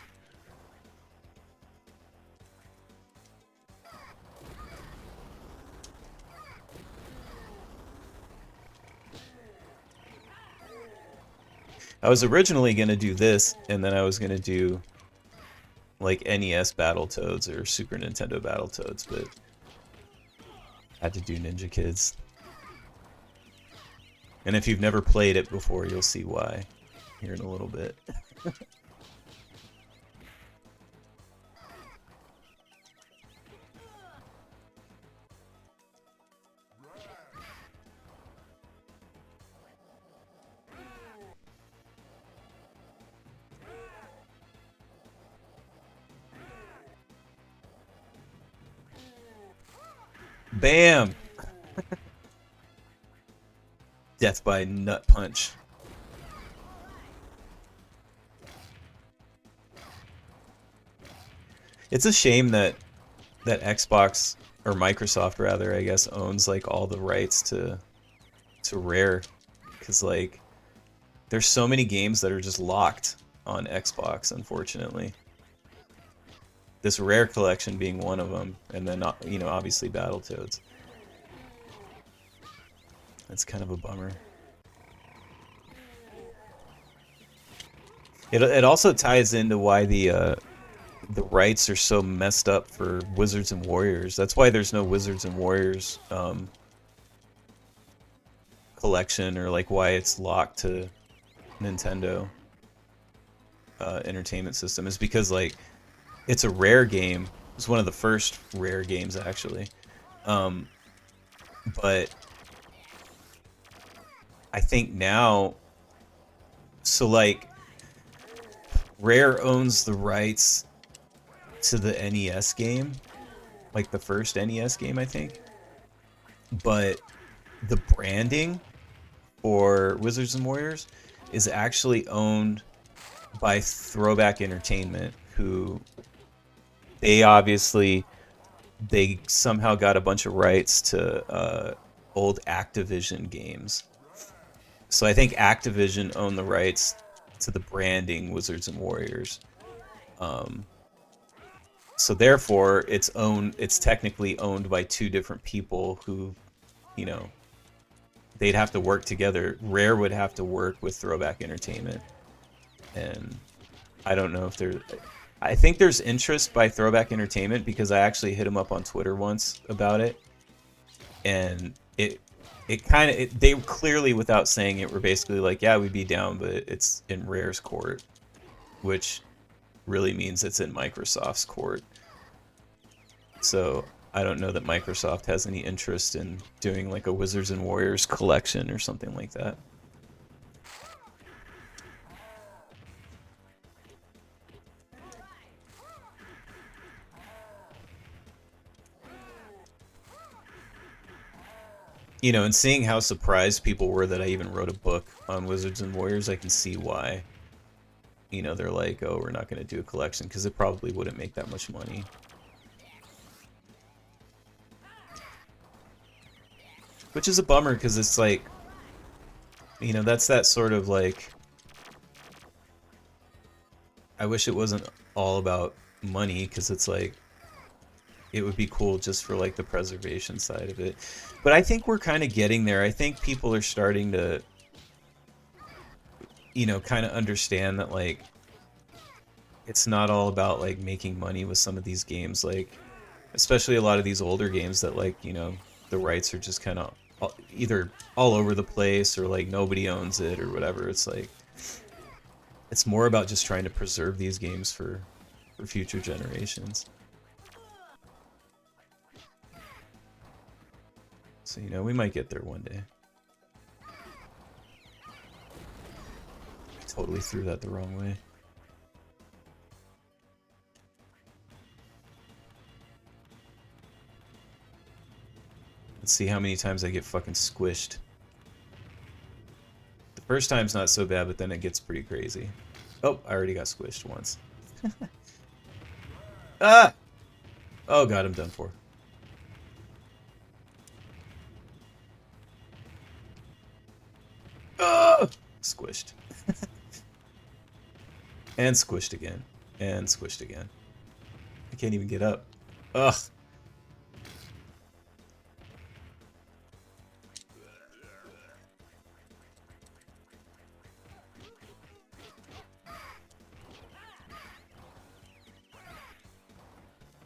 I was originally going to do this, and then I was going to do like NES Battletoads or Super Nintendo Battletoads, but I had to do Ninja Kids. And if you've never played it before, you'll see why here in a little bit. Bam! Death by nut punch. It's a shame that Xbox, or Microsoft rather, I guess, owns like all the rights to Rare, because like there's so many games that are just locked on Xbox, unfortunately. This Rare collection being one of them, and then you know, obviously Battletoads. That's kind of a bummer. It also ties into why the rights are so messed up for Wizards and Warriors. That's why there's no Wizards and Warriors collection, or like why it's locked to Nintendo Entertainment System, is because like it's a Rare game. It's one of the first Rare games actually, but I think now, so like Rare owns the rights to the NES game, like the first NES game, I think. But the branding for Wizards and Warriors is actually owned by Throwback Entertainment, who they somehow got a bunch of rights to old Activision games. So I think Activision owned the rights to the branding Wizards and Warriors. So therefore, it's technically owned by two different people who, you know, they'd have to work together. Rare would have to work with Throwback Entertainment. And I don't know if I think there's interest by Throwback Entertainment, because I actually hit them up on Twitter once about it. And they clearly, without saying it, were basically like, yeah, we'd be down, but it's in Rare's court, which really means it's in Microsoft's court. So I don't know that Microsoft has any interest in doing like a Wizards and Warriors collection or something like that. You know, and seeing how surprised people were that I even wrote a book on Wizards and Warriors, I can see why. You know, they're like, oh, we're not going to do a collection, because it probably wouldn't make that much money. Which is a bummer, because it's like, you know, that's that sort of like, I wish it wasn't all about money, because it's like, it would be cool just for like the preservation side of it. But I think we're kind of getting there. I think people are starting to, you know, kind of understand that like it's not all about like making money with some of these games, like especially a lot of these older games that, like, you know, the rights are just kind of either all over the place or like nobody owns it or whatever. It's like it's more about just trying to preserve these games for future generations. So, you know, we might get there one day. I totally threw that the wrong way. Let's see how many times I get fucking squished. The first time's not so bad, but then it gets pretty crazy. Oh, I already got squished once. Ah! Oh god, I'm done for. Oh! Squished. And squished again. And squished again. I can't even get up. Ugh.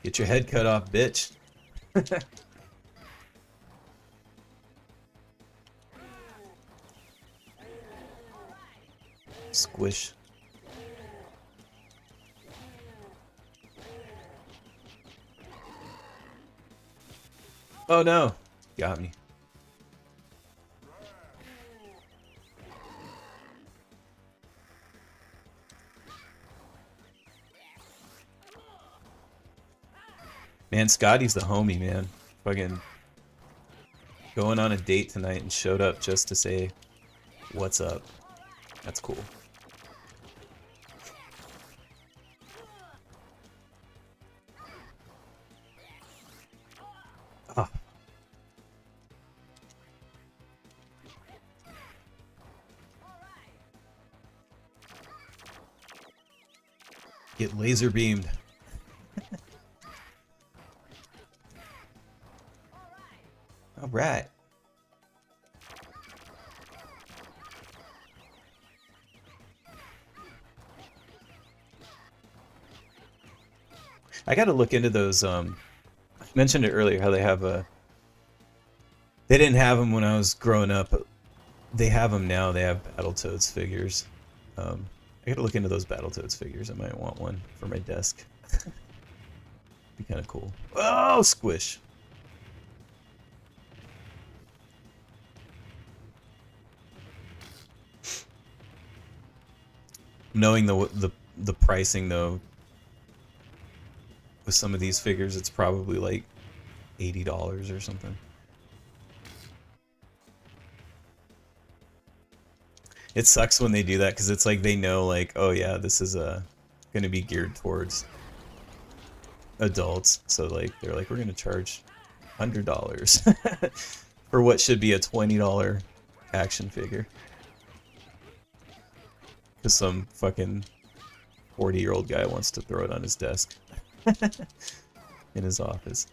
Get your head cut off, bitch. Squish. Oh no. Got me. Man, Scotty's the homie, man. Fucking going on a date tonight and showed up just to say what's up. That's cool. Ah. Get laser beamed. All right. I got to look into those. I mentioned it earlier how they have a. They didn't have them when I was growing up. But they have them now. They have Battletoads figures. I got to look into those Battletoads figures. I might want one for my desk. Be kind of cool. Oh, squish! Knowing the pricing though, with some of these figures, it's probably like $80 or something. It sucks when they do that because it's like they know like, oh yeah, this is going to be geared towards adults, so like they're like, we're going to charge $100 for what should be a $20 action figure. Because some fucking 40-year-old guy wants to throw it on his desk in his office.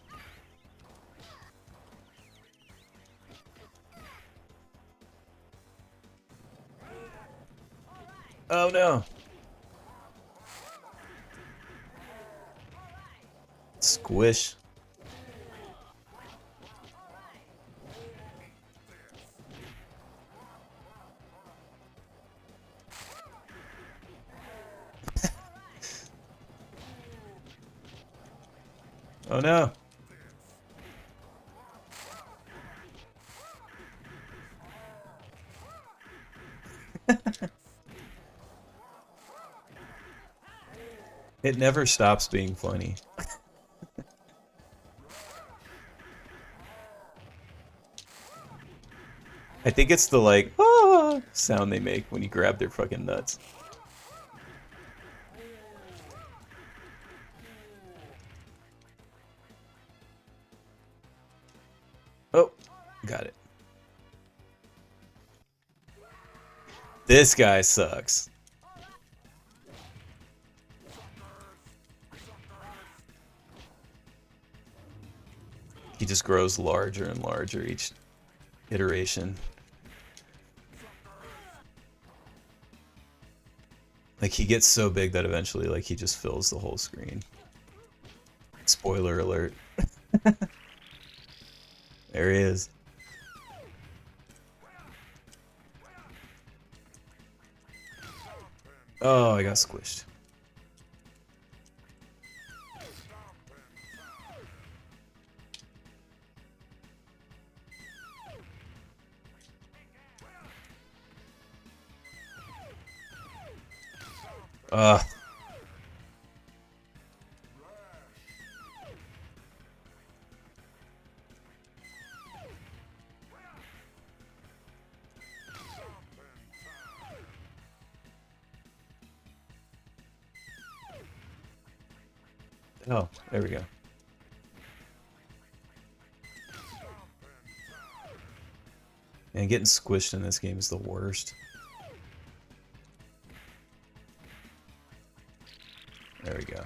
Oh no! Squish. Oh no! It never stops being funny. I think it's the like ah sound they make when you grab their fucking nuts. Oh, got it. This guy sucks. He just grows larger and larger each iteration. Like he gets so big that eventually like he just fills the whole screen. Spoiler alert. There he is. Oh, I got squished. Ugh. Oh, there we go. And getting squished in this game is the worst. There we go.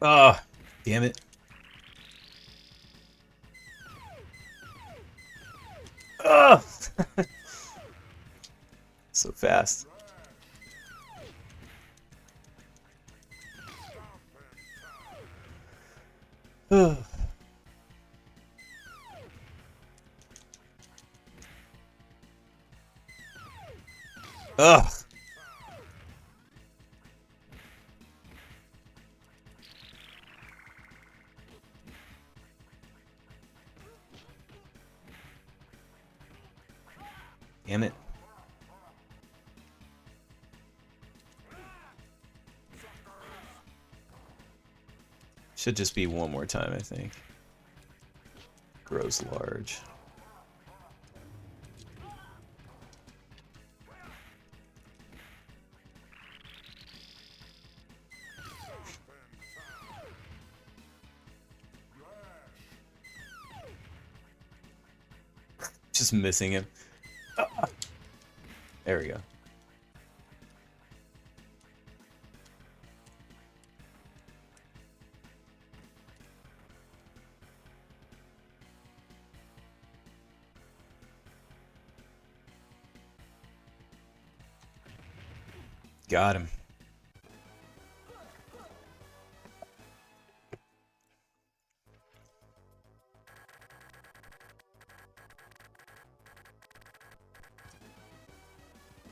Oh, damn it. Oh! So fast. Ugh. Damn it. Should just be one more time, I think. Grows large. Just missing him. There we go. Got him.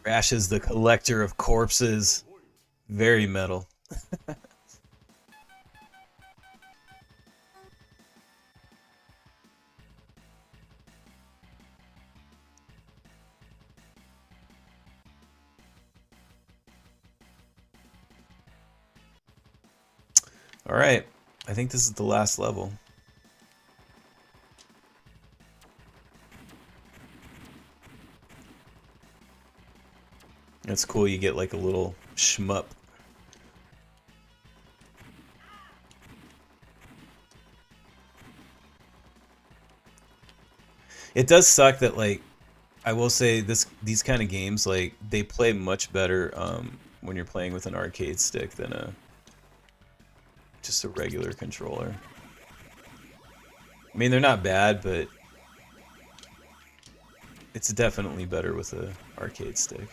Rash is the collector of corpses. Very metal. Alright, I think this is the last level. That's cool, you get like a little shmup. It does suck that, like, I will say these kind of games, like, they play much better when you're playing with an arcade stick than just a regular controller. I mean, they're not bad, but it's definitely better with an arcade stick.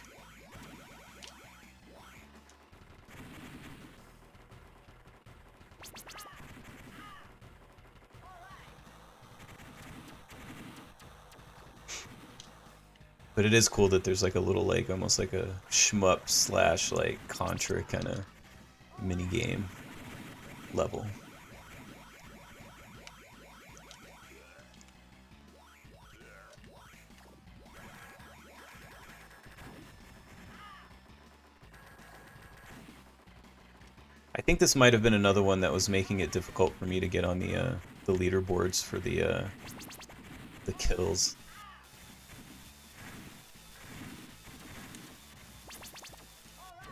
But it is cool that there's like a little, like, almost like a shmup slash like Contra kind of mini game level. I think this might have been another one that was making it difficult for me to get on the leaderboards for the kills.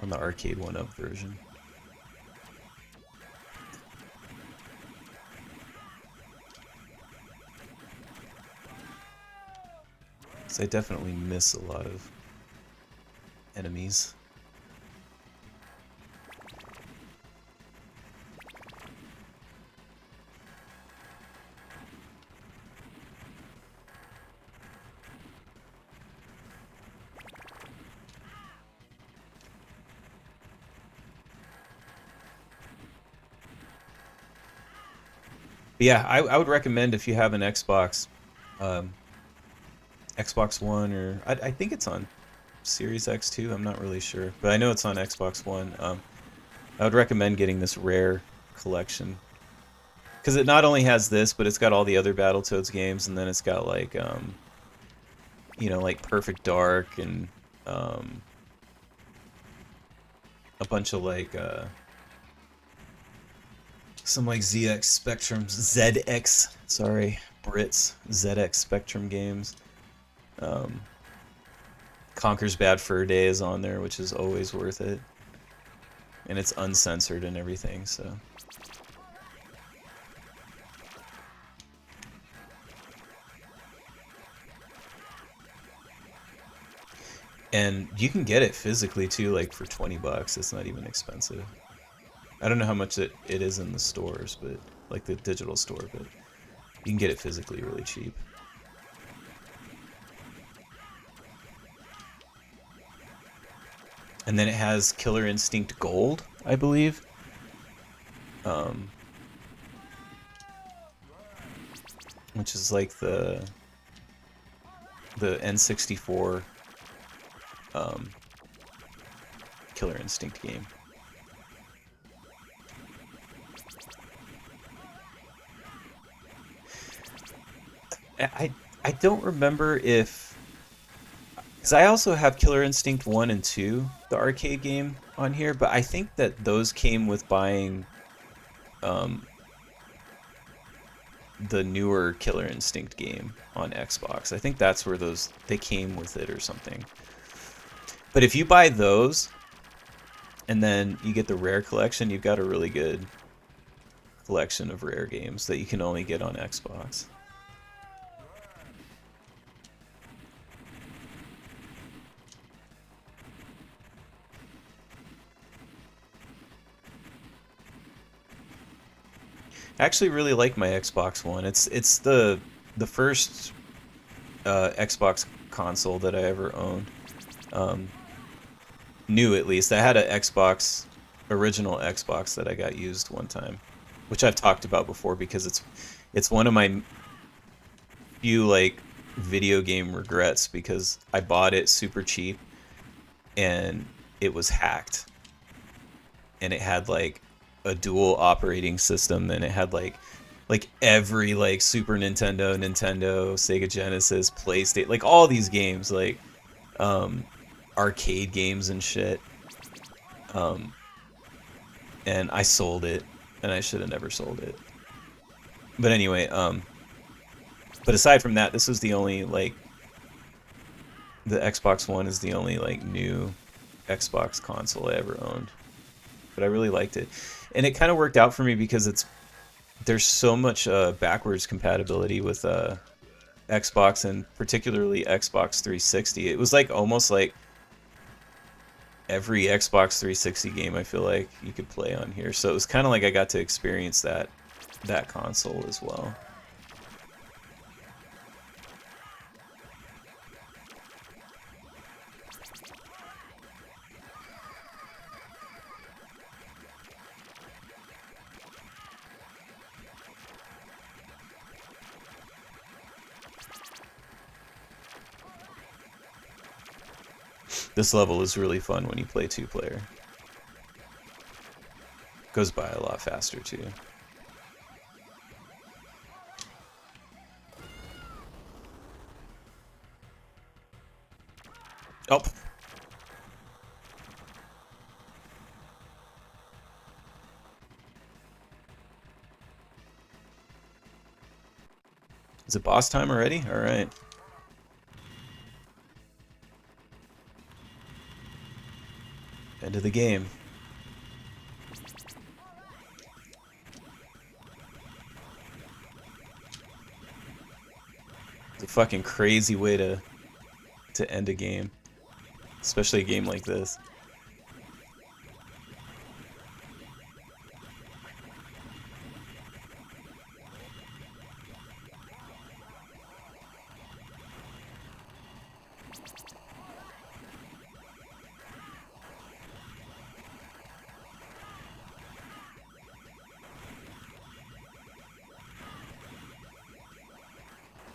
On the arcade 1-up version. So I definitely miss a lot of enemies. But yeah, I would recommend if you have an Xbox, Xbox One, or I think it's on Series X too. I'm not really sure, but I know it's on Xbox One. I would recommend getting this Rare collection because it not only has this, but it's got all the other Battletoads games, and then it's got like you know, like Perfect Dark and a bunch of like some like ZX, sorry, Brits, ZX Spectrum games. Conker's Bad Fur Day is on there, which is always worth it. And it's uncensored and everything, so. And you can get it physically too, like for 20 bucks. It's not even expensive. I don't know how much it is in the stores, but like the digital store, but you can get it physically really cheap. And then it has Killer Instinct Gold, I believe. Which is like the N64 Killer Instinct game. I don't remember if, because I also have Killer Instinct 1 and 2, the arcade game, on here, but I think that those came with buying the newer Killer Instinct game on Xbox. I think that's where they came with it or something. But if you buy those and then you get the Rare collection, you've got a really good collection of Rare games that you can only get on Xbox. I actually really like my Xbox One. It's the first Xbox console that I ever owned. Um, New at least. I had an Xbox, original Xbox that I got used one time, which I've talked about before because it's one of my few like video game regrets because I bought it super cheap and it was hacked and it had like a dual operating system and it had like every like Super Nintendo, Sega Genesis, PlayStation, like all these games like um arcade games and shit. Um and I sold it and I should have never sold it. But anyway, but aside from that, this was the only like the Xbox One is the only like new Xbox console I ever owned. But I really liked it. And it kind of worked out for me because there's so much backwards compatibility with Xbox and particularly Xbox 360. It was like almost like every Xbox 360 game I feel like you could play on here. So it was kind of like I got to experience that console as well. This level is really fun when you play two-player. Goes by a lot faster too. Oh. Is it boss time already? All right. End of the game. It's a fucking crazy way to end a game, especially a game like this.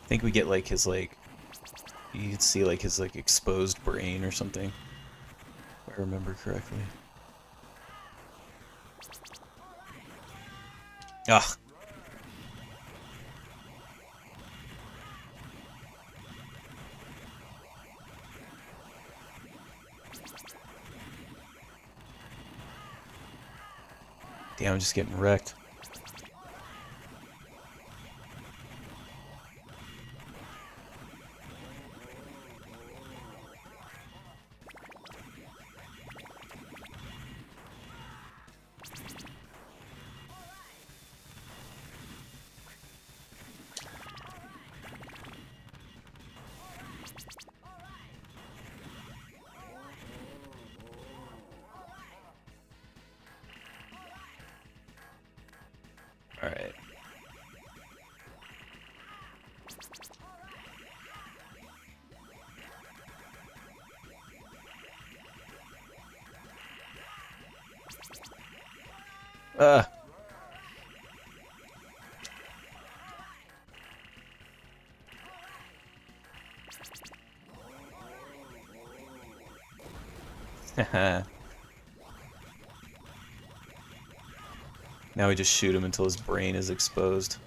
I think we get like his like you can see like his like exposed brain or something, if I remember correctly. Ah. Damn, I'm just getting wrecked. All right. Uh. Now we just shoot him until his brain is exposed.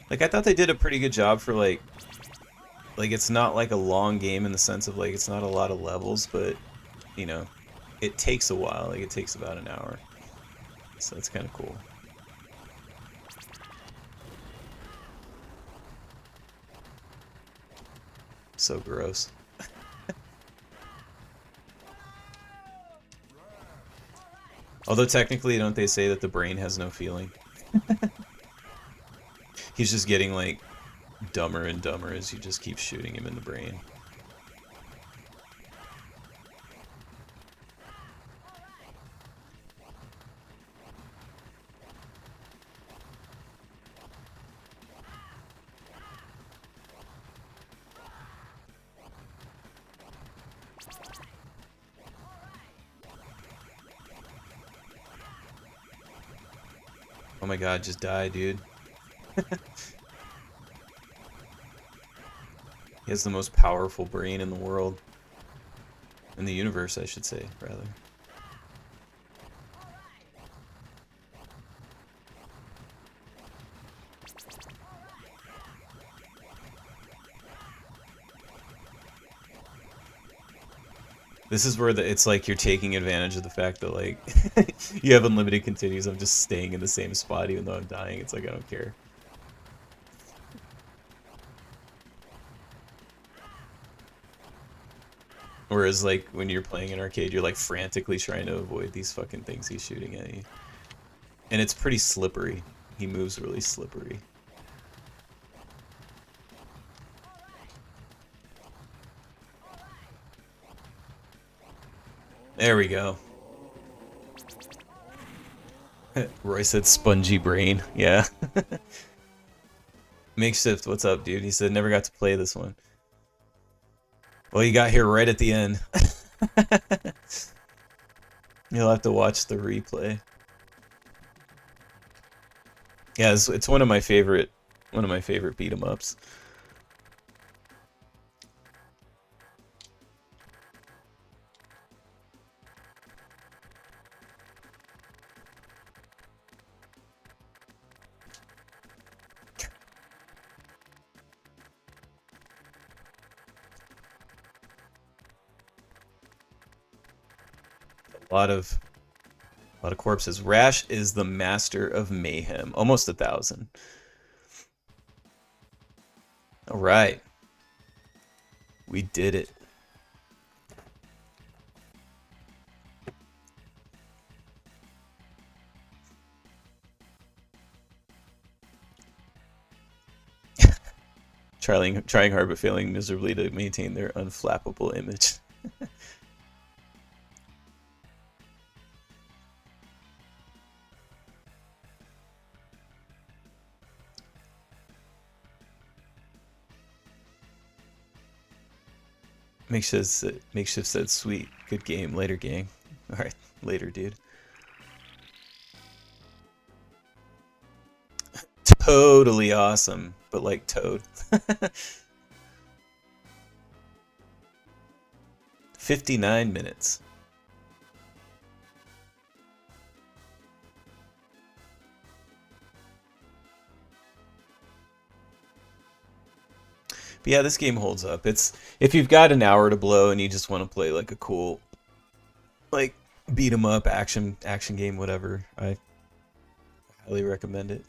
Like, I thought they did a pretty good job for like it's not like a long game in the sense of like it's not a lot of levels, but you know, it takes a while. Like it takes about an hour. So it's kind of cool. So gross. Although technically, don't they say that the brain has no feeling? He's just getting like dumber and dumber as you just keep shooting him in the brain. Oh my god, just die, dude. He has the most powerful brain in the world. In the universe, I should say, rather. This is where it's like you're taking advantage of the fact that like you have unlimited continues. I'm just staying in the same spot even though I'm dying. It's like I don't care. Whereas like when you're playing an arcade, you're like frantically trying to avoid these fucking things he's shooting at you. And it's pretty slippery. He moves really slippery. There we go. Roy said spongy brain. Yeah. Makeshift, what's up, dude? He said never got to play this one. Well, you got here right at the end. You'll have to watch the replay. Yeah, it's one of my favorite beat 'em ups. A lot of corpses. Rash is the master of mayhem. Almost 1,000. All right. We did it. Trying hard but failing miserably to maintain their unflappable image. Makeshift said, sweet, good game, later gang. Alright, later, dude. Totally awesome, but like Toad. 59 minutes. But yeah, this game holds up. It's if you've got an hour to blow and you just want to play like a cool, like beat 'em up action game, whatever. I highly recommend it.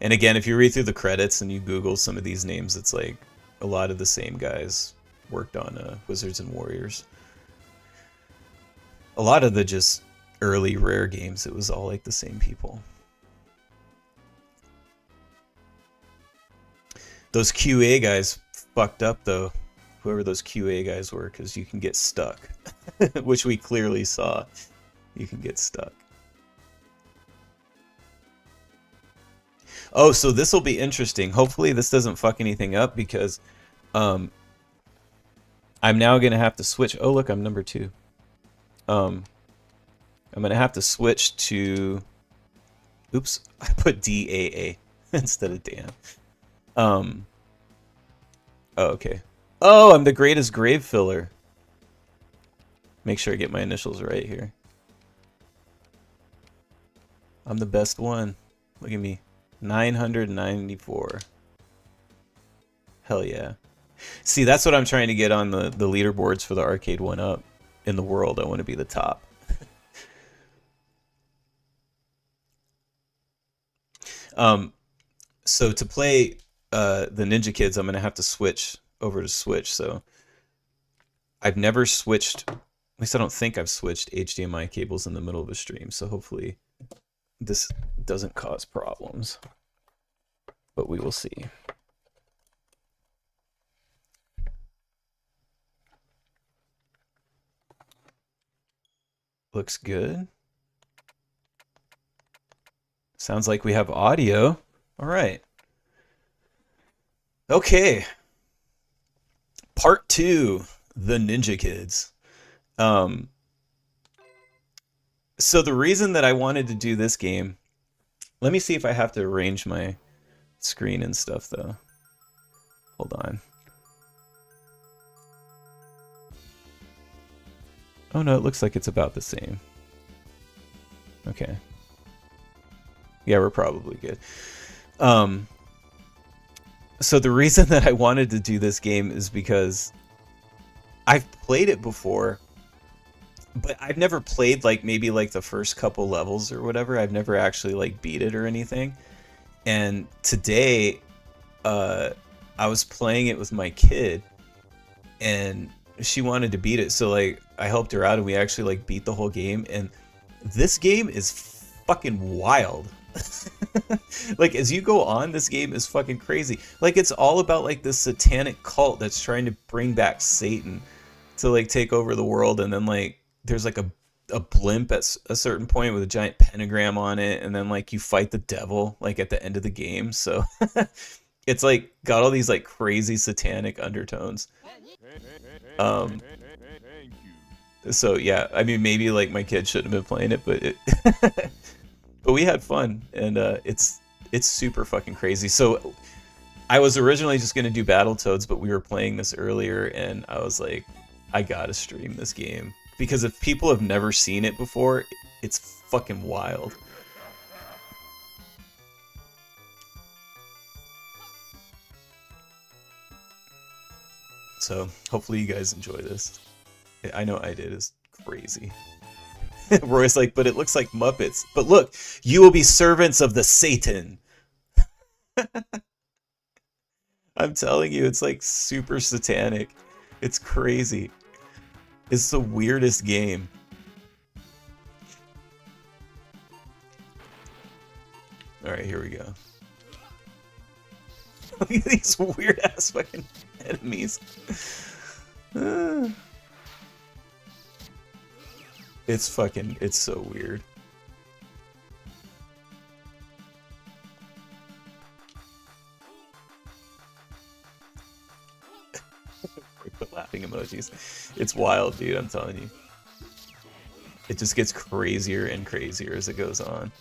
And again, if you read through the credits and you Google some of these names, it's like a lot of the same guys worked on Wizards and Warriors. A lot of the just early Rare games, it was all like the same people. Those QA guys fucked up though, whoever those QA guys were, because you can get stuck, which we clearly saw. You can get stuck. Oh, so this will be interesting. Hopefully this doesn't fuck anything up because I'm now going to have to switch. Oh, look, I'm number 2. I'm going to have to switch to... Oops, I put DAA instead of damn. Oh, okay. Oh, I'm the greatest grave filler. Make sure I get my initials right here. I'm the best one. Look at me. 994. Hell yeah. See, that's what I'm trying to get on the leaderboards for the arcade 1-up in the world. I want to be the top. So to play the Ninja Kids, I'm going to have to switch over to Switch. So I've never switched least I don't think I've switched HDMI cables in the middle of a stream, so hopefully this doesn't cause problems. But we will see. Looks good. Sounds like we have audio. All right. Okay. Part 2, the Ninja Kids. So the reason that I wanted to do this game, let me see if I have to arrange my screen and stuff though. Hold on. Oh no, it looks like it's about the same. Okay. Yeah, we're probably good. So the reason that I wanted to do this game is because I've played it before, but I've never played like maybe like the first couple levels or whatever. I've never actually like beat it or anything. And today, I was playing it with my kid, and she wanted to beat it, so like I helped her out, and we actually like beat the whole game. And this game is fucking wild. Like as you go on, this game is fucking crazy. Like it's all about like this satanic cult that's trying to bring back Satan to like take over the world, and then like there's like a blimp at a certain point with a giant pentagram on it, and then like you fight the devil like at the end of the game. So it's like got all these like crazy satanic undertones. So yeah, I mean maybe like my kid shouldn't have been playing it, but it but we had fun, and it's super fucking crazy. So I was originally just gonna do Battletoads, but we were playing this earlier, and I was like, I gotta stream this game, because if people have never seen it before, it's fucking wild. So hopefully you guys enjoy this. I know I did. It's crazy. Roy's like, but it looks like Muppets. But look, you will be servants of the Satan. I'm telling you, it's like super satanic. It's crazy. It's the weirdest game. Alright, here we go. Look at these weird ass fucking enemies. It's so weird. Put laughing emojis. It's wild, dude, I'm telling you. It just gets crazier and crazier as it goes on.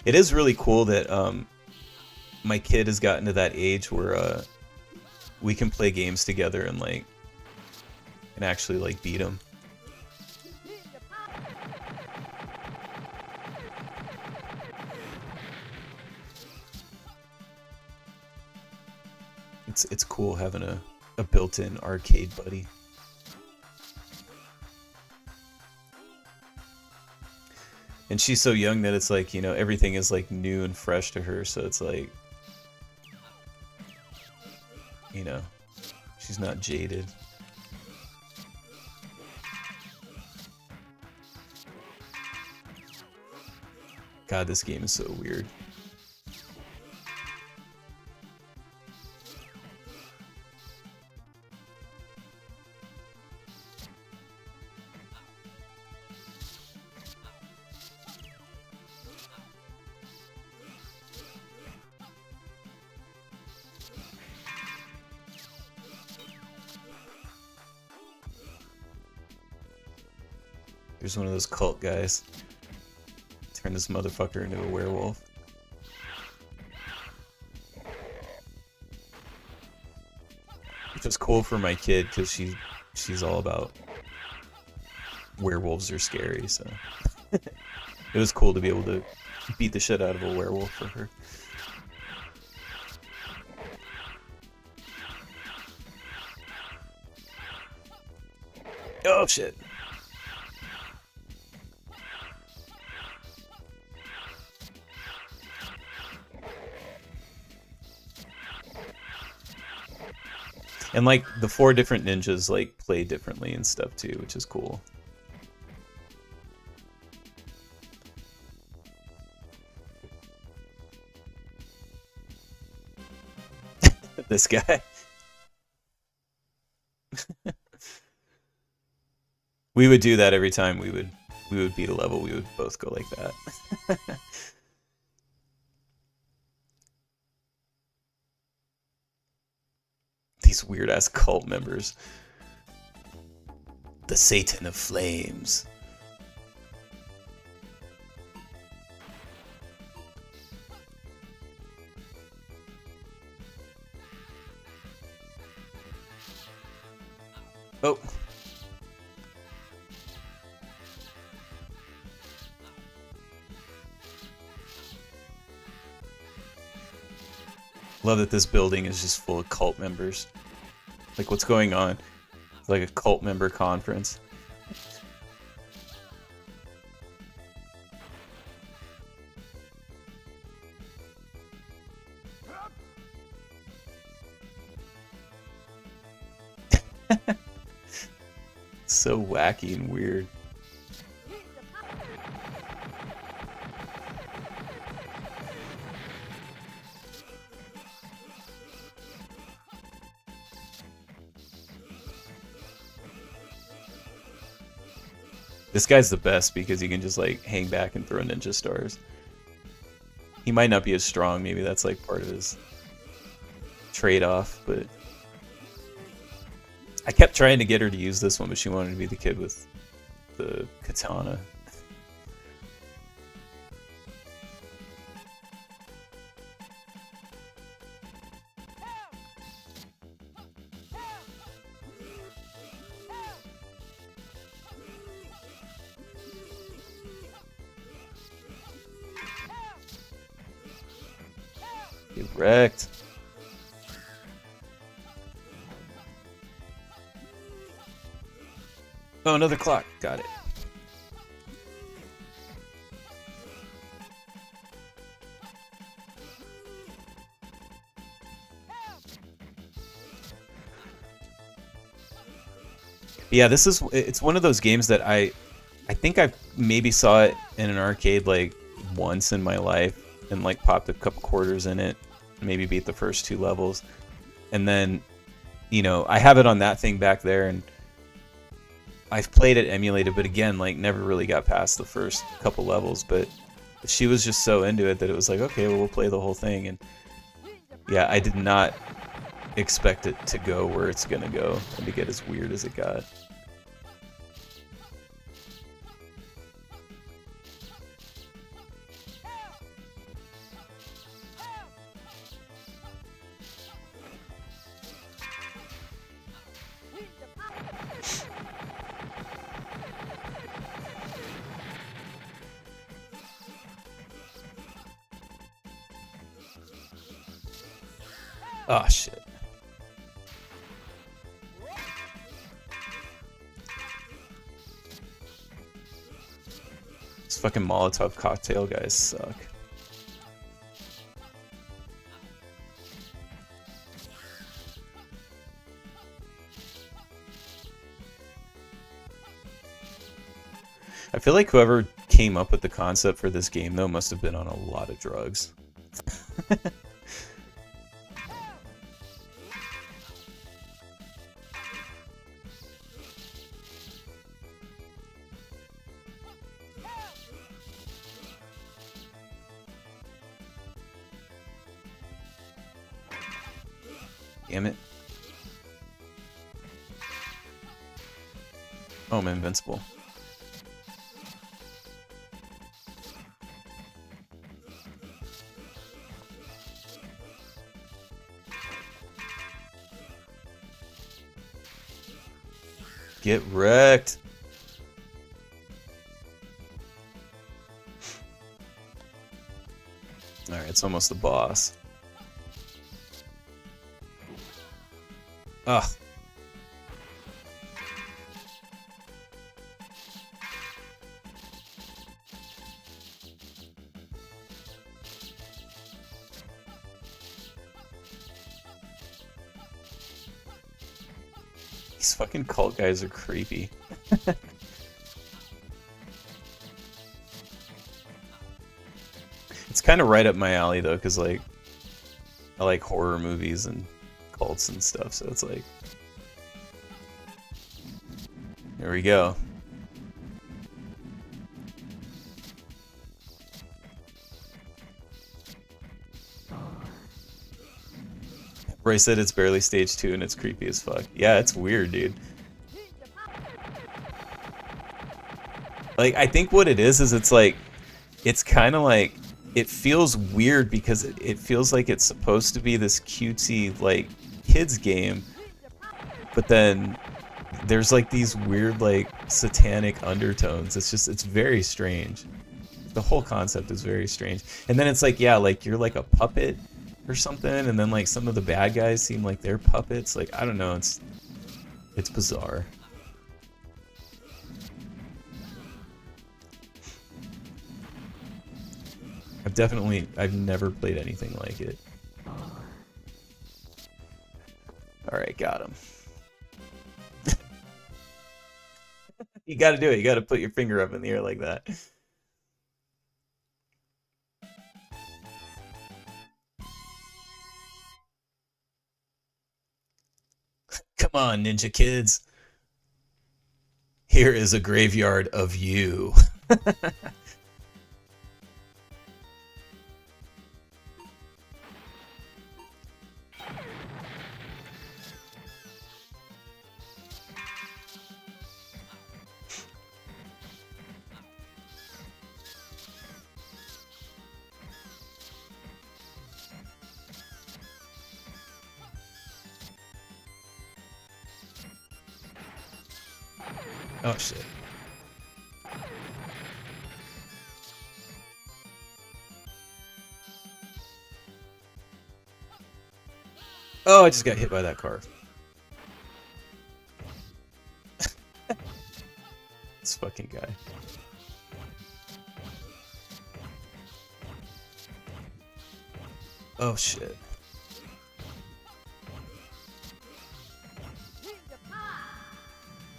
It is really cool that my kid has gotten to that age where we can play games together and like and actually like beat them. It's cool having a built-in arcade buddy. And she's so young that it's like, you know, everything is like new and fresh to her, so it's like, you know, she's not jaded. God, this game is so weird. There's one of those cult guys. Turn this motherfucker into a werewolf. Which is cool for my kid because she's all about werewolves are scary, so it was cool to be able to beat the shit out of a werewolf for her. Oh shit. And like the 4 different ninjas like play differently and stuff too, which is cool. This guy. We would do that every time we would beat a level. We would both go like that. These weird ass cult members. The Satan of Flames. Oh. Love that this building is just full of cult members. Like, what's going on? It's like a cult member conference. So wacky and weird. This guy's the best because he can just like hang back and throw ninja stars. He might not be as strong, maybe that's like part of his trade-off, but I kept trying to get her to use this one, but she wanted to be the kid with the katana. Get wrecked. Oh, another clock. Got it. Yeah, it's one of those games that I think I maybe saw it in an arcade like once in my life and like popped a couple quarters in it, maybe beat the first 2 levels. And then, you know, I have it on that thing back there and I've played it emulated, but again, like never really got past the first couple levels, but she was just so into it that it was like, okay, well, we'll play the whole thing. And yeah, I did not expect it to go where it's gonna go and to get as weird as it got. Oh shit. These fucking Molotov cocktail guys suck. I feel like whoever came up with the concept for this game though must have been on a lot of drugs. Damn it. Oh, I'm invincible. Get wrecked. Alright, it's almost the boss. Ugh. These fucking cult guys are creepy. It's kind of right up my alley though, because like I like horror movies and cults and stuff, so it's like, there we go. Roy said it's barely stage 2 and it's creepy as fuck. Yeah, it's weird, dude. Like, I think what it is it's like, it's kind of like, it feels weird because it feels like it's supposed to be this cutesy, like, kids game, but then there's like these weird, like, satanic undertones. It's just, it's very strange. The whole concept is very strange. And then it's like, yeah, like, you're like a puppet or something, and then like some of the bad guys seem like they're puppets. Like, I don't know, it's bizarre. I've never played anything like it. Alright, got him. You gotta do it, you gotta put your finger up in the air like that. Come on, ninja kids. Here is a graveyard of you. Oh shit. Oh, I just got hit by that car. This fucking guy. Oh shit.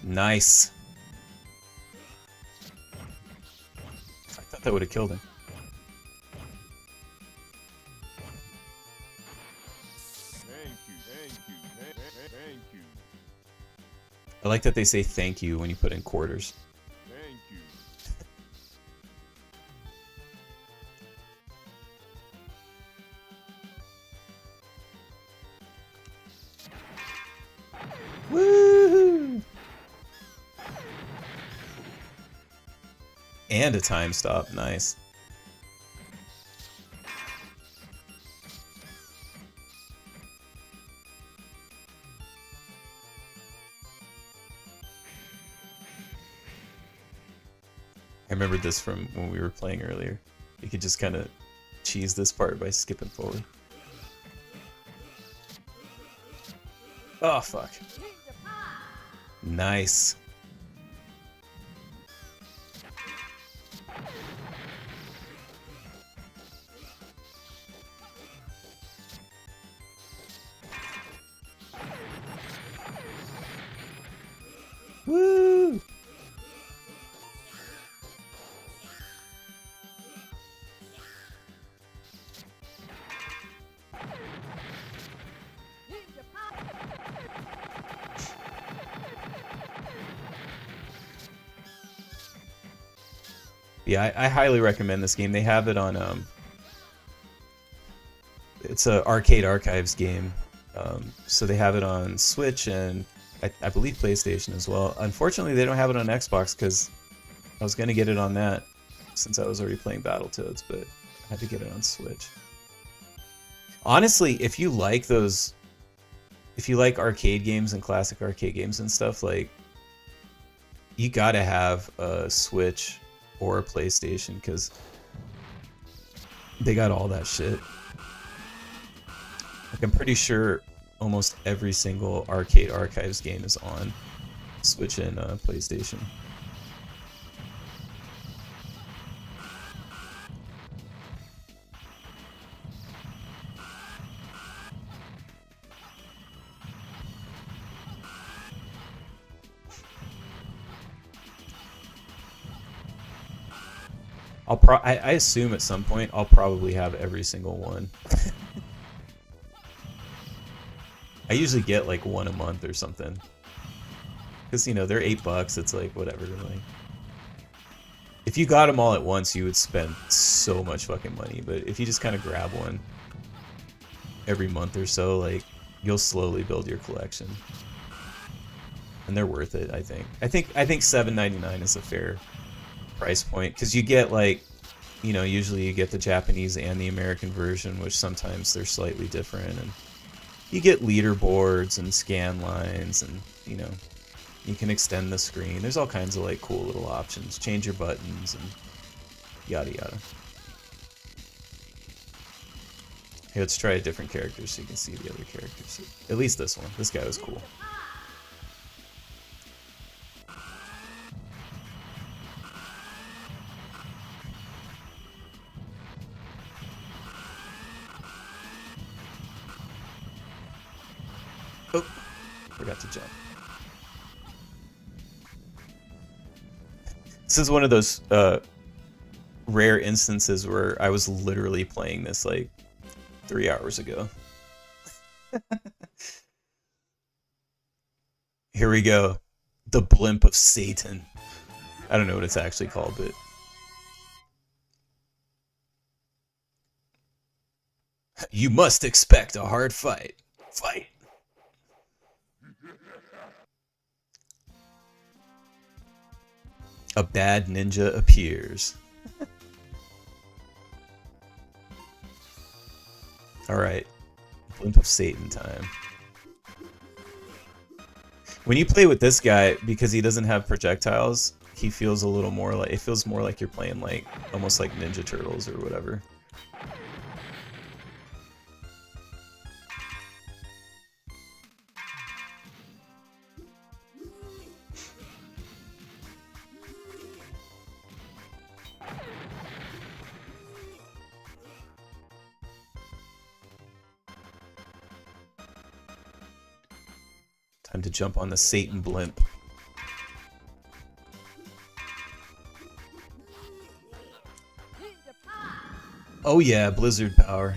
Nice. I thought that would have killed him. Thank you. I like that they say thank you when you put in quarters. Thank you. Woohoo! And a time stop, nice. I remembered this from when we were playing earlier. You could just kind of cheese this part by skipping forward. Oh, fuck. Nice. Woo! Yeah, I highly recommend this game. They have it on it's a Arcade Archives game. So they have it on Switch and I believe PlayStation as well. Unfortunately, they don't have it on Xbox because I was going to get it on that since I was already playing Battletoads, but I had to get it on Switch. Honestly, if you like arcade games and classic arcade games and stuff, like, you gotta have a Switch or a PlayStation because they got all that shit. Like, I'm pretty sure almost every single Arcade Archives game is on Switch and PlayStation. I assume at some point I'll probably have every single one. I usually get like one a month or something. Because, you know, they're $8. It's like, whatever. Like, if you got them all at once, you would spend so much fucking money. But if you just kind of grab one every month or so, like, you'll slowly build your collection. And they're worth it, I think. I think $7.99 is a fair price point. Because you get, like, you know, usually you get the Japanese and the American version, which sometimes they're slightly different. And you get leaderboards and scan lines and, you know, you can extend the screen. There's all kinds of like cool little options. Change your buttons and yada yada. Here, let's try a different character so you can see the other characters. At least this one. This guy was cool. Oh, forgot to jump. This is one of those rare instances where I was literally playing this like 3 hours ago. Here we go. The Blimp of Satan. I don't know what it's actually called, but... You must expect a hard fight. Fight. A bad ninja appears. Alright. Blimp of Satan time. When you play with this guy, because he doesn't have projectiles, he feels a little more like... It feels more like you're playing like... Almost like Ninja Turtles or whatever. Time to jump on the Satan blimp. Oh yeah, Blizzard power.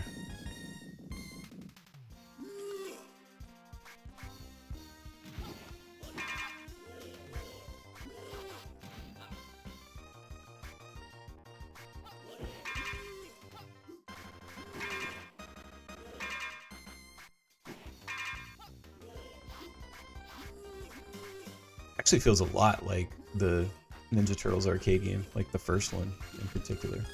Actually feels a lot like the Ninja Turtles arcade game, like the first one in particular.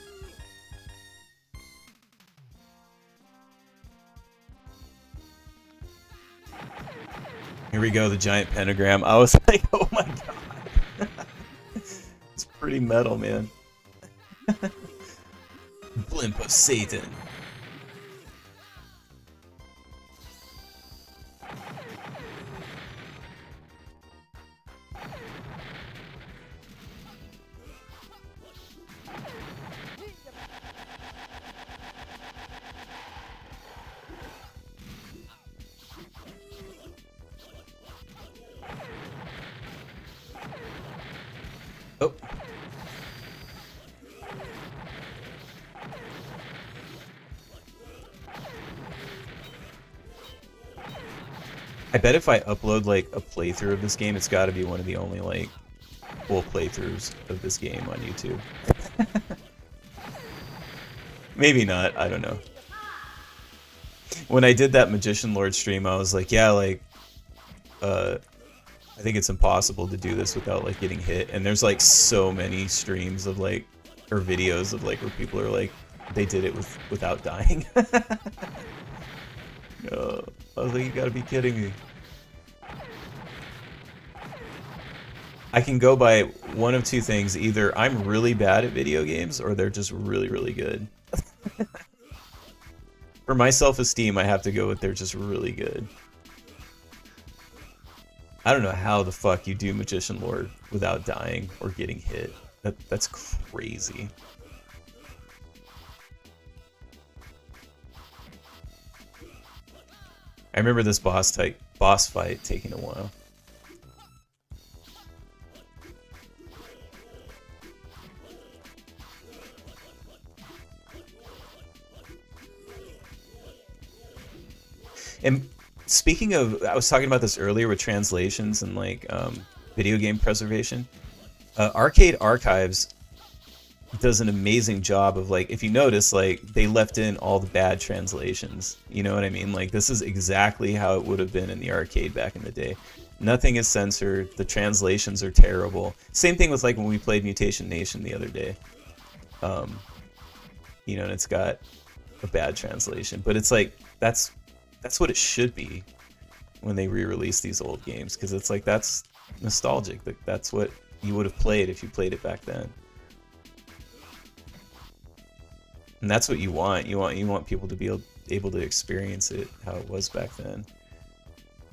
Here we go, the giant pentagram. I was like, oh my god. It's pretty metal, man. Blimp of Satan. Oh. I bet if I upload like a playthrough of this game, it's got to be one of the only like full playthroughs of this game on YouTube. Maybe not, I don't know. When I did that Magician Lord stream, I was like, yeah, like I think it's impossible to do this without like getting hit, and there's like so many streams of like, or videos of like where people are like, they did it without dying. I was like, you gotta be kidding me. I can go by one of two things: either I'm really bad at video games, or they're just really, really good. For my self-esteem, I have to go with they're just really good. I don't know how the fuck you do Magician Lord without dying or getting hit. That's crazy. I remember this boss fight taking a while. And speaking of, I was talking about this earlier with translations and like video game preservation. Arcade Archives does an amazing job of, like, if you notice, like, they left in all the bad translations. You know what I mean? Like, this is exactly how it would have been in the arcade back in the day. Nothing is censored. The translations are terrible. Same thing with, like, when we played Mutation Nation the other day. You know, and it's got a bad translation. But it's like, that's what it should be when they re-release these old games. Because it's like, that's nostalgic. That's what you would have played if you played it back then. And that's what you want. You want people to be able to experience it how it was back then.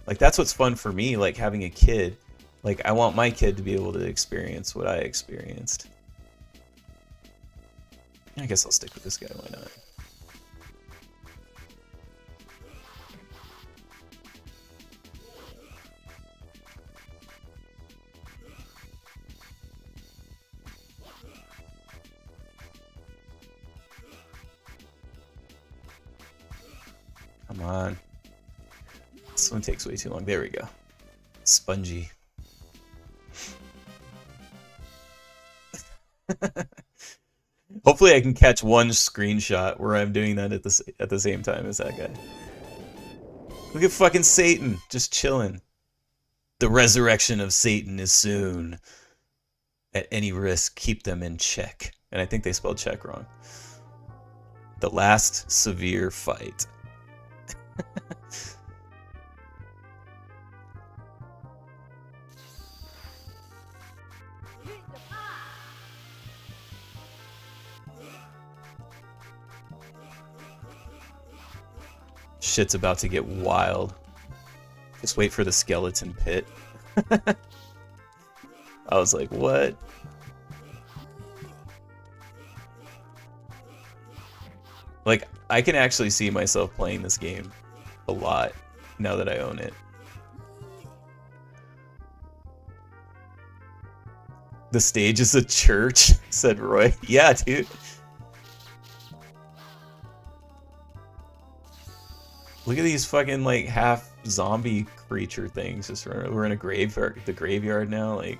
Like, that's what's fun for me, like having a kid. Like, I want my kid to be able to experience what I experienced. I guess I'll stick with this guy, why not? Come on. This one takes way too long. There we go. Spongy. Hopefully I can catch one screenshot where I'm doing that at the same time as that guy. Look at fucking Satan, just chilling. The resurrection of Satan is soon. At any risk, keep them in check. And I think they spelled check wrong. The last severe fight. Shit's about to get wild. Just wait for the skeleton pit. I was like, what? Like, I can actually see myself playing this game a lot now that I own it. The stage is a church, said Roy. Yeah, dude. Look at these fucking, like, half zombie creature things. Just we're in a the graveyard now. Like,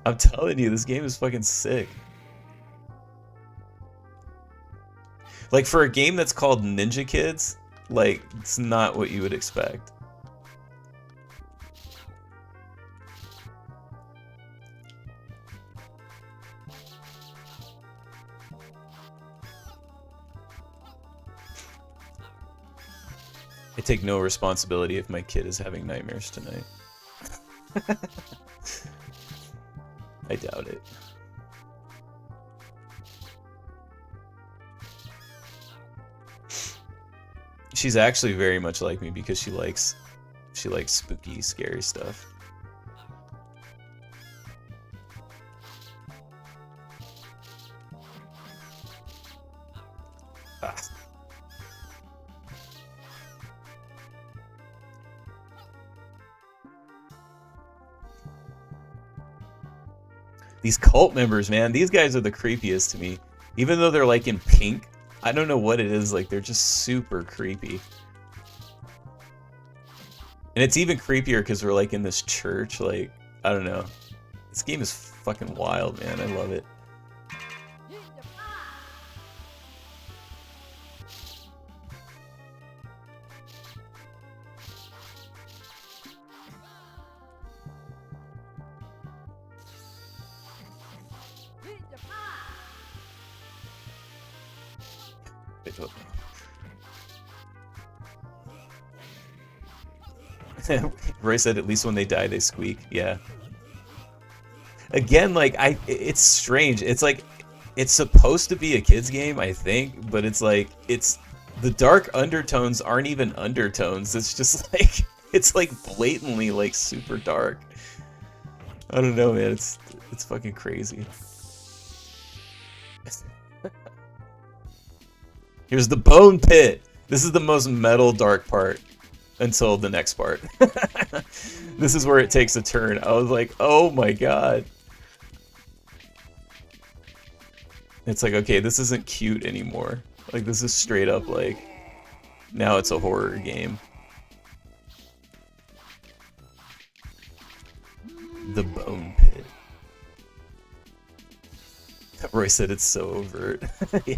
I'm telling you, this game is fucking sick. Like, for a game that's called Ninja Kids, like, it's not what you would expect. I take no responsibility if my kid is having nightmares tonight. I doubt it. She's actually very much like me because she likes spooky, scary stuff. Ah. These cult members, man, these guys are the creepiest to me. Even though they're like in pink, I don't know what it is, like they're just super creepy. And it's even creepier because we're like in this church, like, I don't know. This game is fucking wild, man, I love it. Roy said at least when they die they squeak. Yeah. Again, like, it's strange. It's like, it's supposed to be a kid's game, I think, but it's like, the dark undertones aren't even undertones. It's just like, it's like blatantly like super dark. I don't know, man. It's fucking crazy. Here's the bone pit. This is the most metal dark part until the next part. This is where it takes a turn. I was like, oh my god. It's like, okay, this isn't cute anymore. Like, this is straight up like Now it's a horror game. The Bone Pit. Roy said it's so overt. Yeah.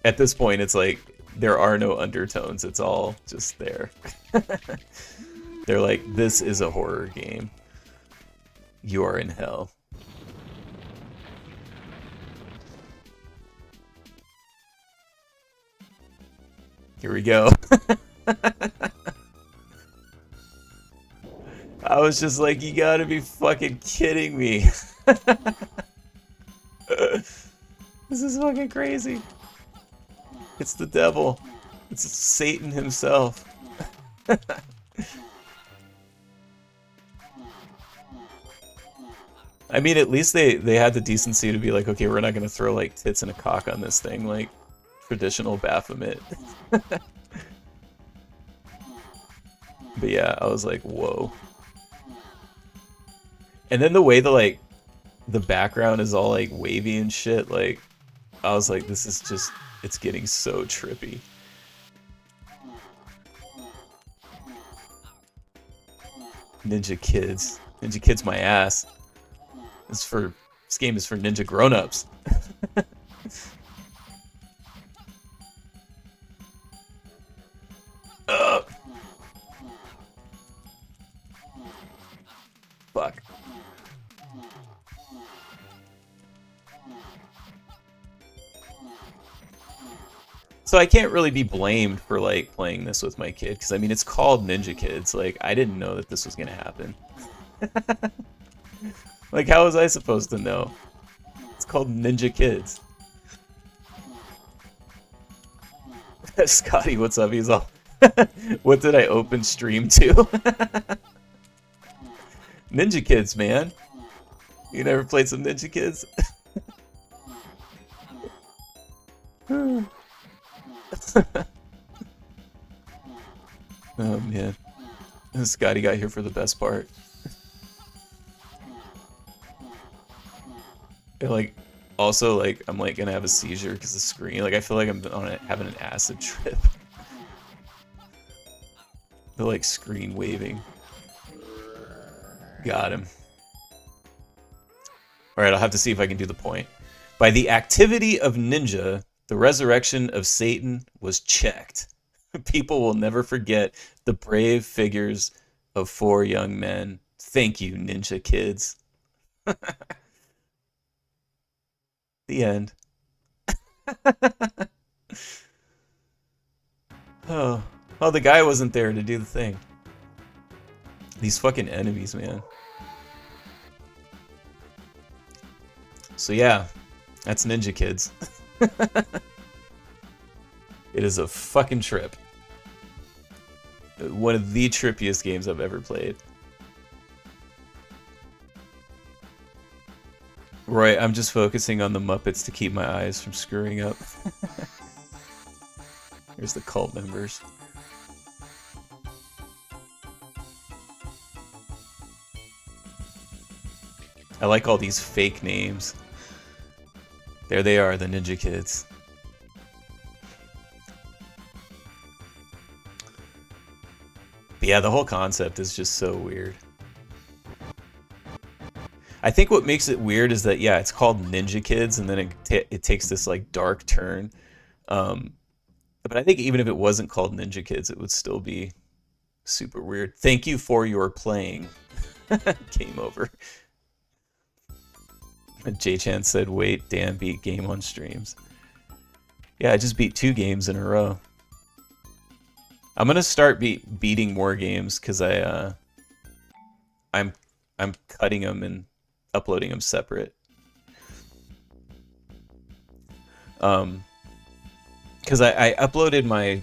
At this point, it's like there are no undertones. It's all just there. They're like, this is a horror game. You are in hell. Here we go. I was just like, you gotta be fucking kidding me. This is fucking crazy. It's the devil. It's Satan himself. I mean, at least they had the decency to be like, okay, we're not gonna throw like tits and a cock on this thing like traditional Baphomet. But yeah, I was like, whoa. And then the way the background is all like wavy and shit, like I was like, this is just, it's getting so trippy. Ninja Kids. Ninja Kids my ass. This game is for ninja grown-ups. Fuck. So I can't really be blamed for like playing this with my kid, because I mean it's called Ninja Kids. Like I didn't know that this was gonna happen. Like how was I supposed to know? It's called Ninja Kids. Scotty, what's up? He's all, what did I open stream to? Ninja Kids, man. You never played some Ninja Kids? Oh man, Scotty got here for the best part. And like, also like, I'm like gonna have a seizure because the screen. Like I feel like I'm having an acid trip. The like screen waving. Got him. All right, I'll have to see if I can do the point. By the activity of ninja, the resurrection of Satan was checked. People will never forget the brave figures of 4 young men. Thank you, Ninja Kids. The end. Oh, the guy wasn't there to do the thing. These fucking enemies, man. So yeah, that's Ninja Kids. It is a fucking trip. One of the trippiest games I've ever played. Roy, I'm just focusing on the Muppets to keep my eyes from screwing up. Here's the cult members. I like all these fake names. There they are, the Ninja Kids. But yeah, the whole concept is just so weird. I think what makes it weird is that, yeah, it's called Ninja Kids, and then it takes this like dark turn. But I think even if it wasn't called Ninja Kids, it would still be super weird. Thank you for your playing. Game over. J-Chan said, wait, Dan beat game on streams. Yeah, I just beat 2 games in a row. I'm gonna start beating more games because I'm cutting them and uploading them separate. Because I uploaded my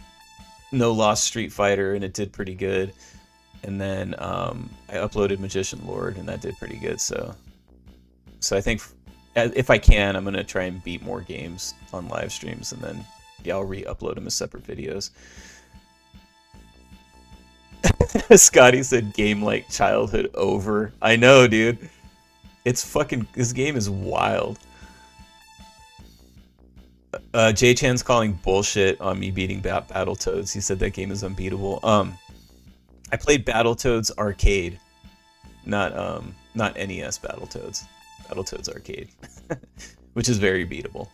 No Loss Street Fighter and it did pretty good, and then I uploaded Magician Lord and that did pretty good. So I think if I can, I'm gonna try and beat more games on live streams, and then yeah, I'll re-upload them as separate videos. Scotty said game like childhood over. I know, dude. It's fucking, this game is wild. J-Chan's calling bullshit on me beating Battletoads. He said that game is unbeatable. I played Battletoads Arcade, not NES Battletoads. Battletoads Arcade, which is very beatable.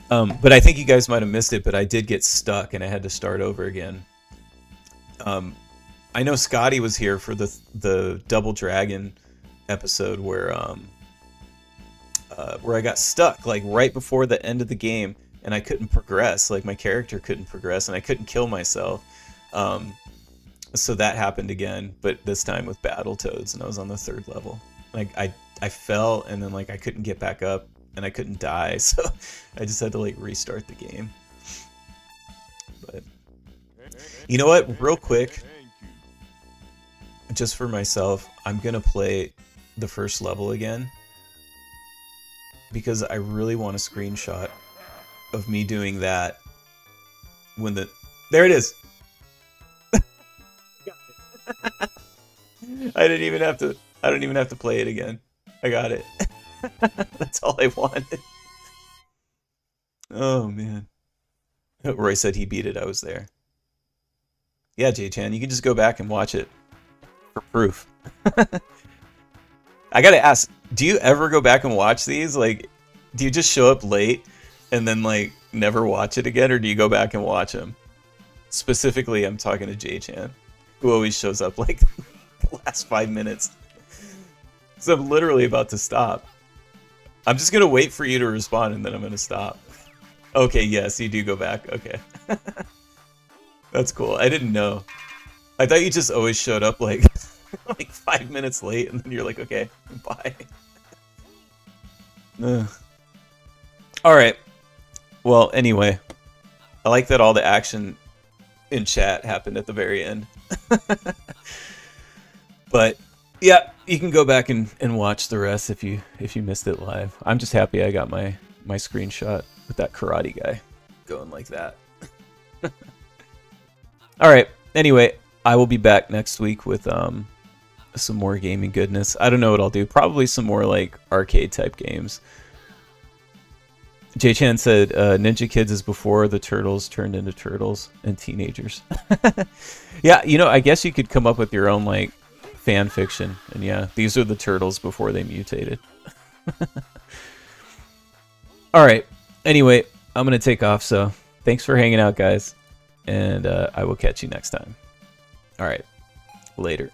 But I think you guys might have missed it, but I did get stuck and I had to start over again. I know Scotty was here for the Double Dragon episode where I got stuck like right before the end of the game and I couldn't progress. Like my character couldn't progress and I couldn't kill myself. So that happened again, but this time with Battletoads, and I was on the 3rd level. Like I fell and then like I couldn't get back up and I couldn't die, so I just had to like restart the game. But you know what? Real quick, just for myself, I'm gonna play the first level again because I really want a screenshot of me doing that when there it is. I don't even have to play it again. I got it. That's all I wanted. Oh man. Roy said he beat it. I was there. Yeah, J-Chan, you can just go back and watch it for proof. I gotta ask, do you ever go back and watch these? Like, do you just show up late and then like never watch it again, or do you go back and watch them? Specifically, I'm talking to J-Chan, who always shows up like the last 5 minutes. So I'm literally about to stop. I'm just gonna wait for you to respond and then I'm gonna stop. Okay, yes, you do go back. Okay. That's cool. I didn't know. I thought you just always showed up like like 5 minutes late and then you're like, okay, bye. Alright. Well, anyway. I like that all the action in chat happened at the very end. But yeah, you can go back and watch the rest if you missed it live. I'm just happy I got my screenshot with that karate guy going like that. Alright, anyway, I will be back next week with some more gaming goodness. I don't know what I'll do. Probably some more like arcade type games. J-Chan said Ninja Kids is before the turtles turned into turtles and teenagers. Yeah, you know, I guess you could come up with your own like fan fiction. And yeah, these are the turtles before they mutated. Alright, anyway, I'm going to take off. So thanks for hanging out, guys. And I will catch you next time. Alright, later.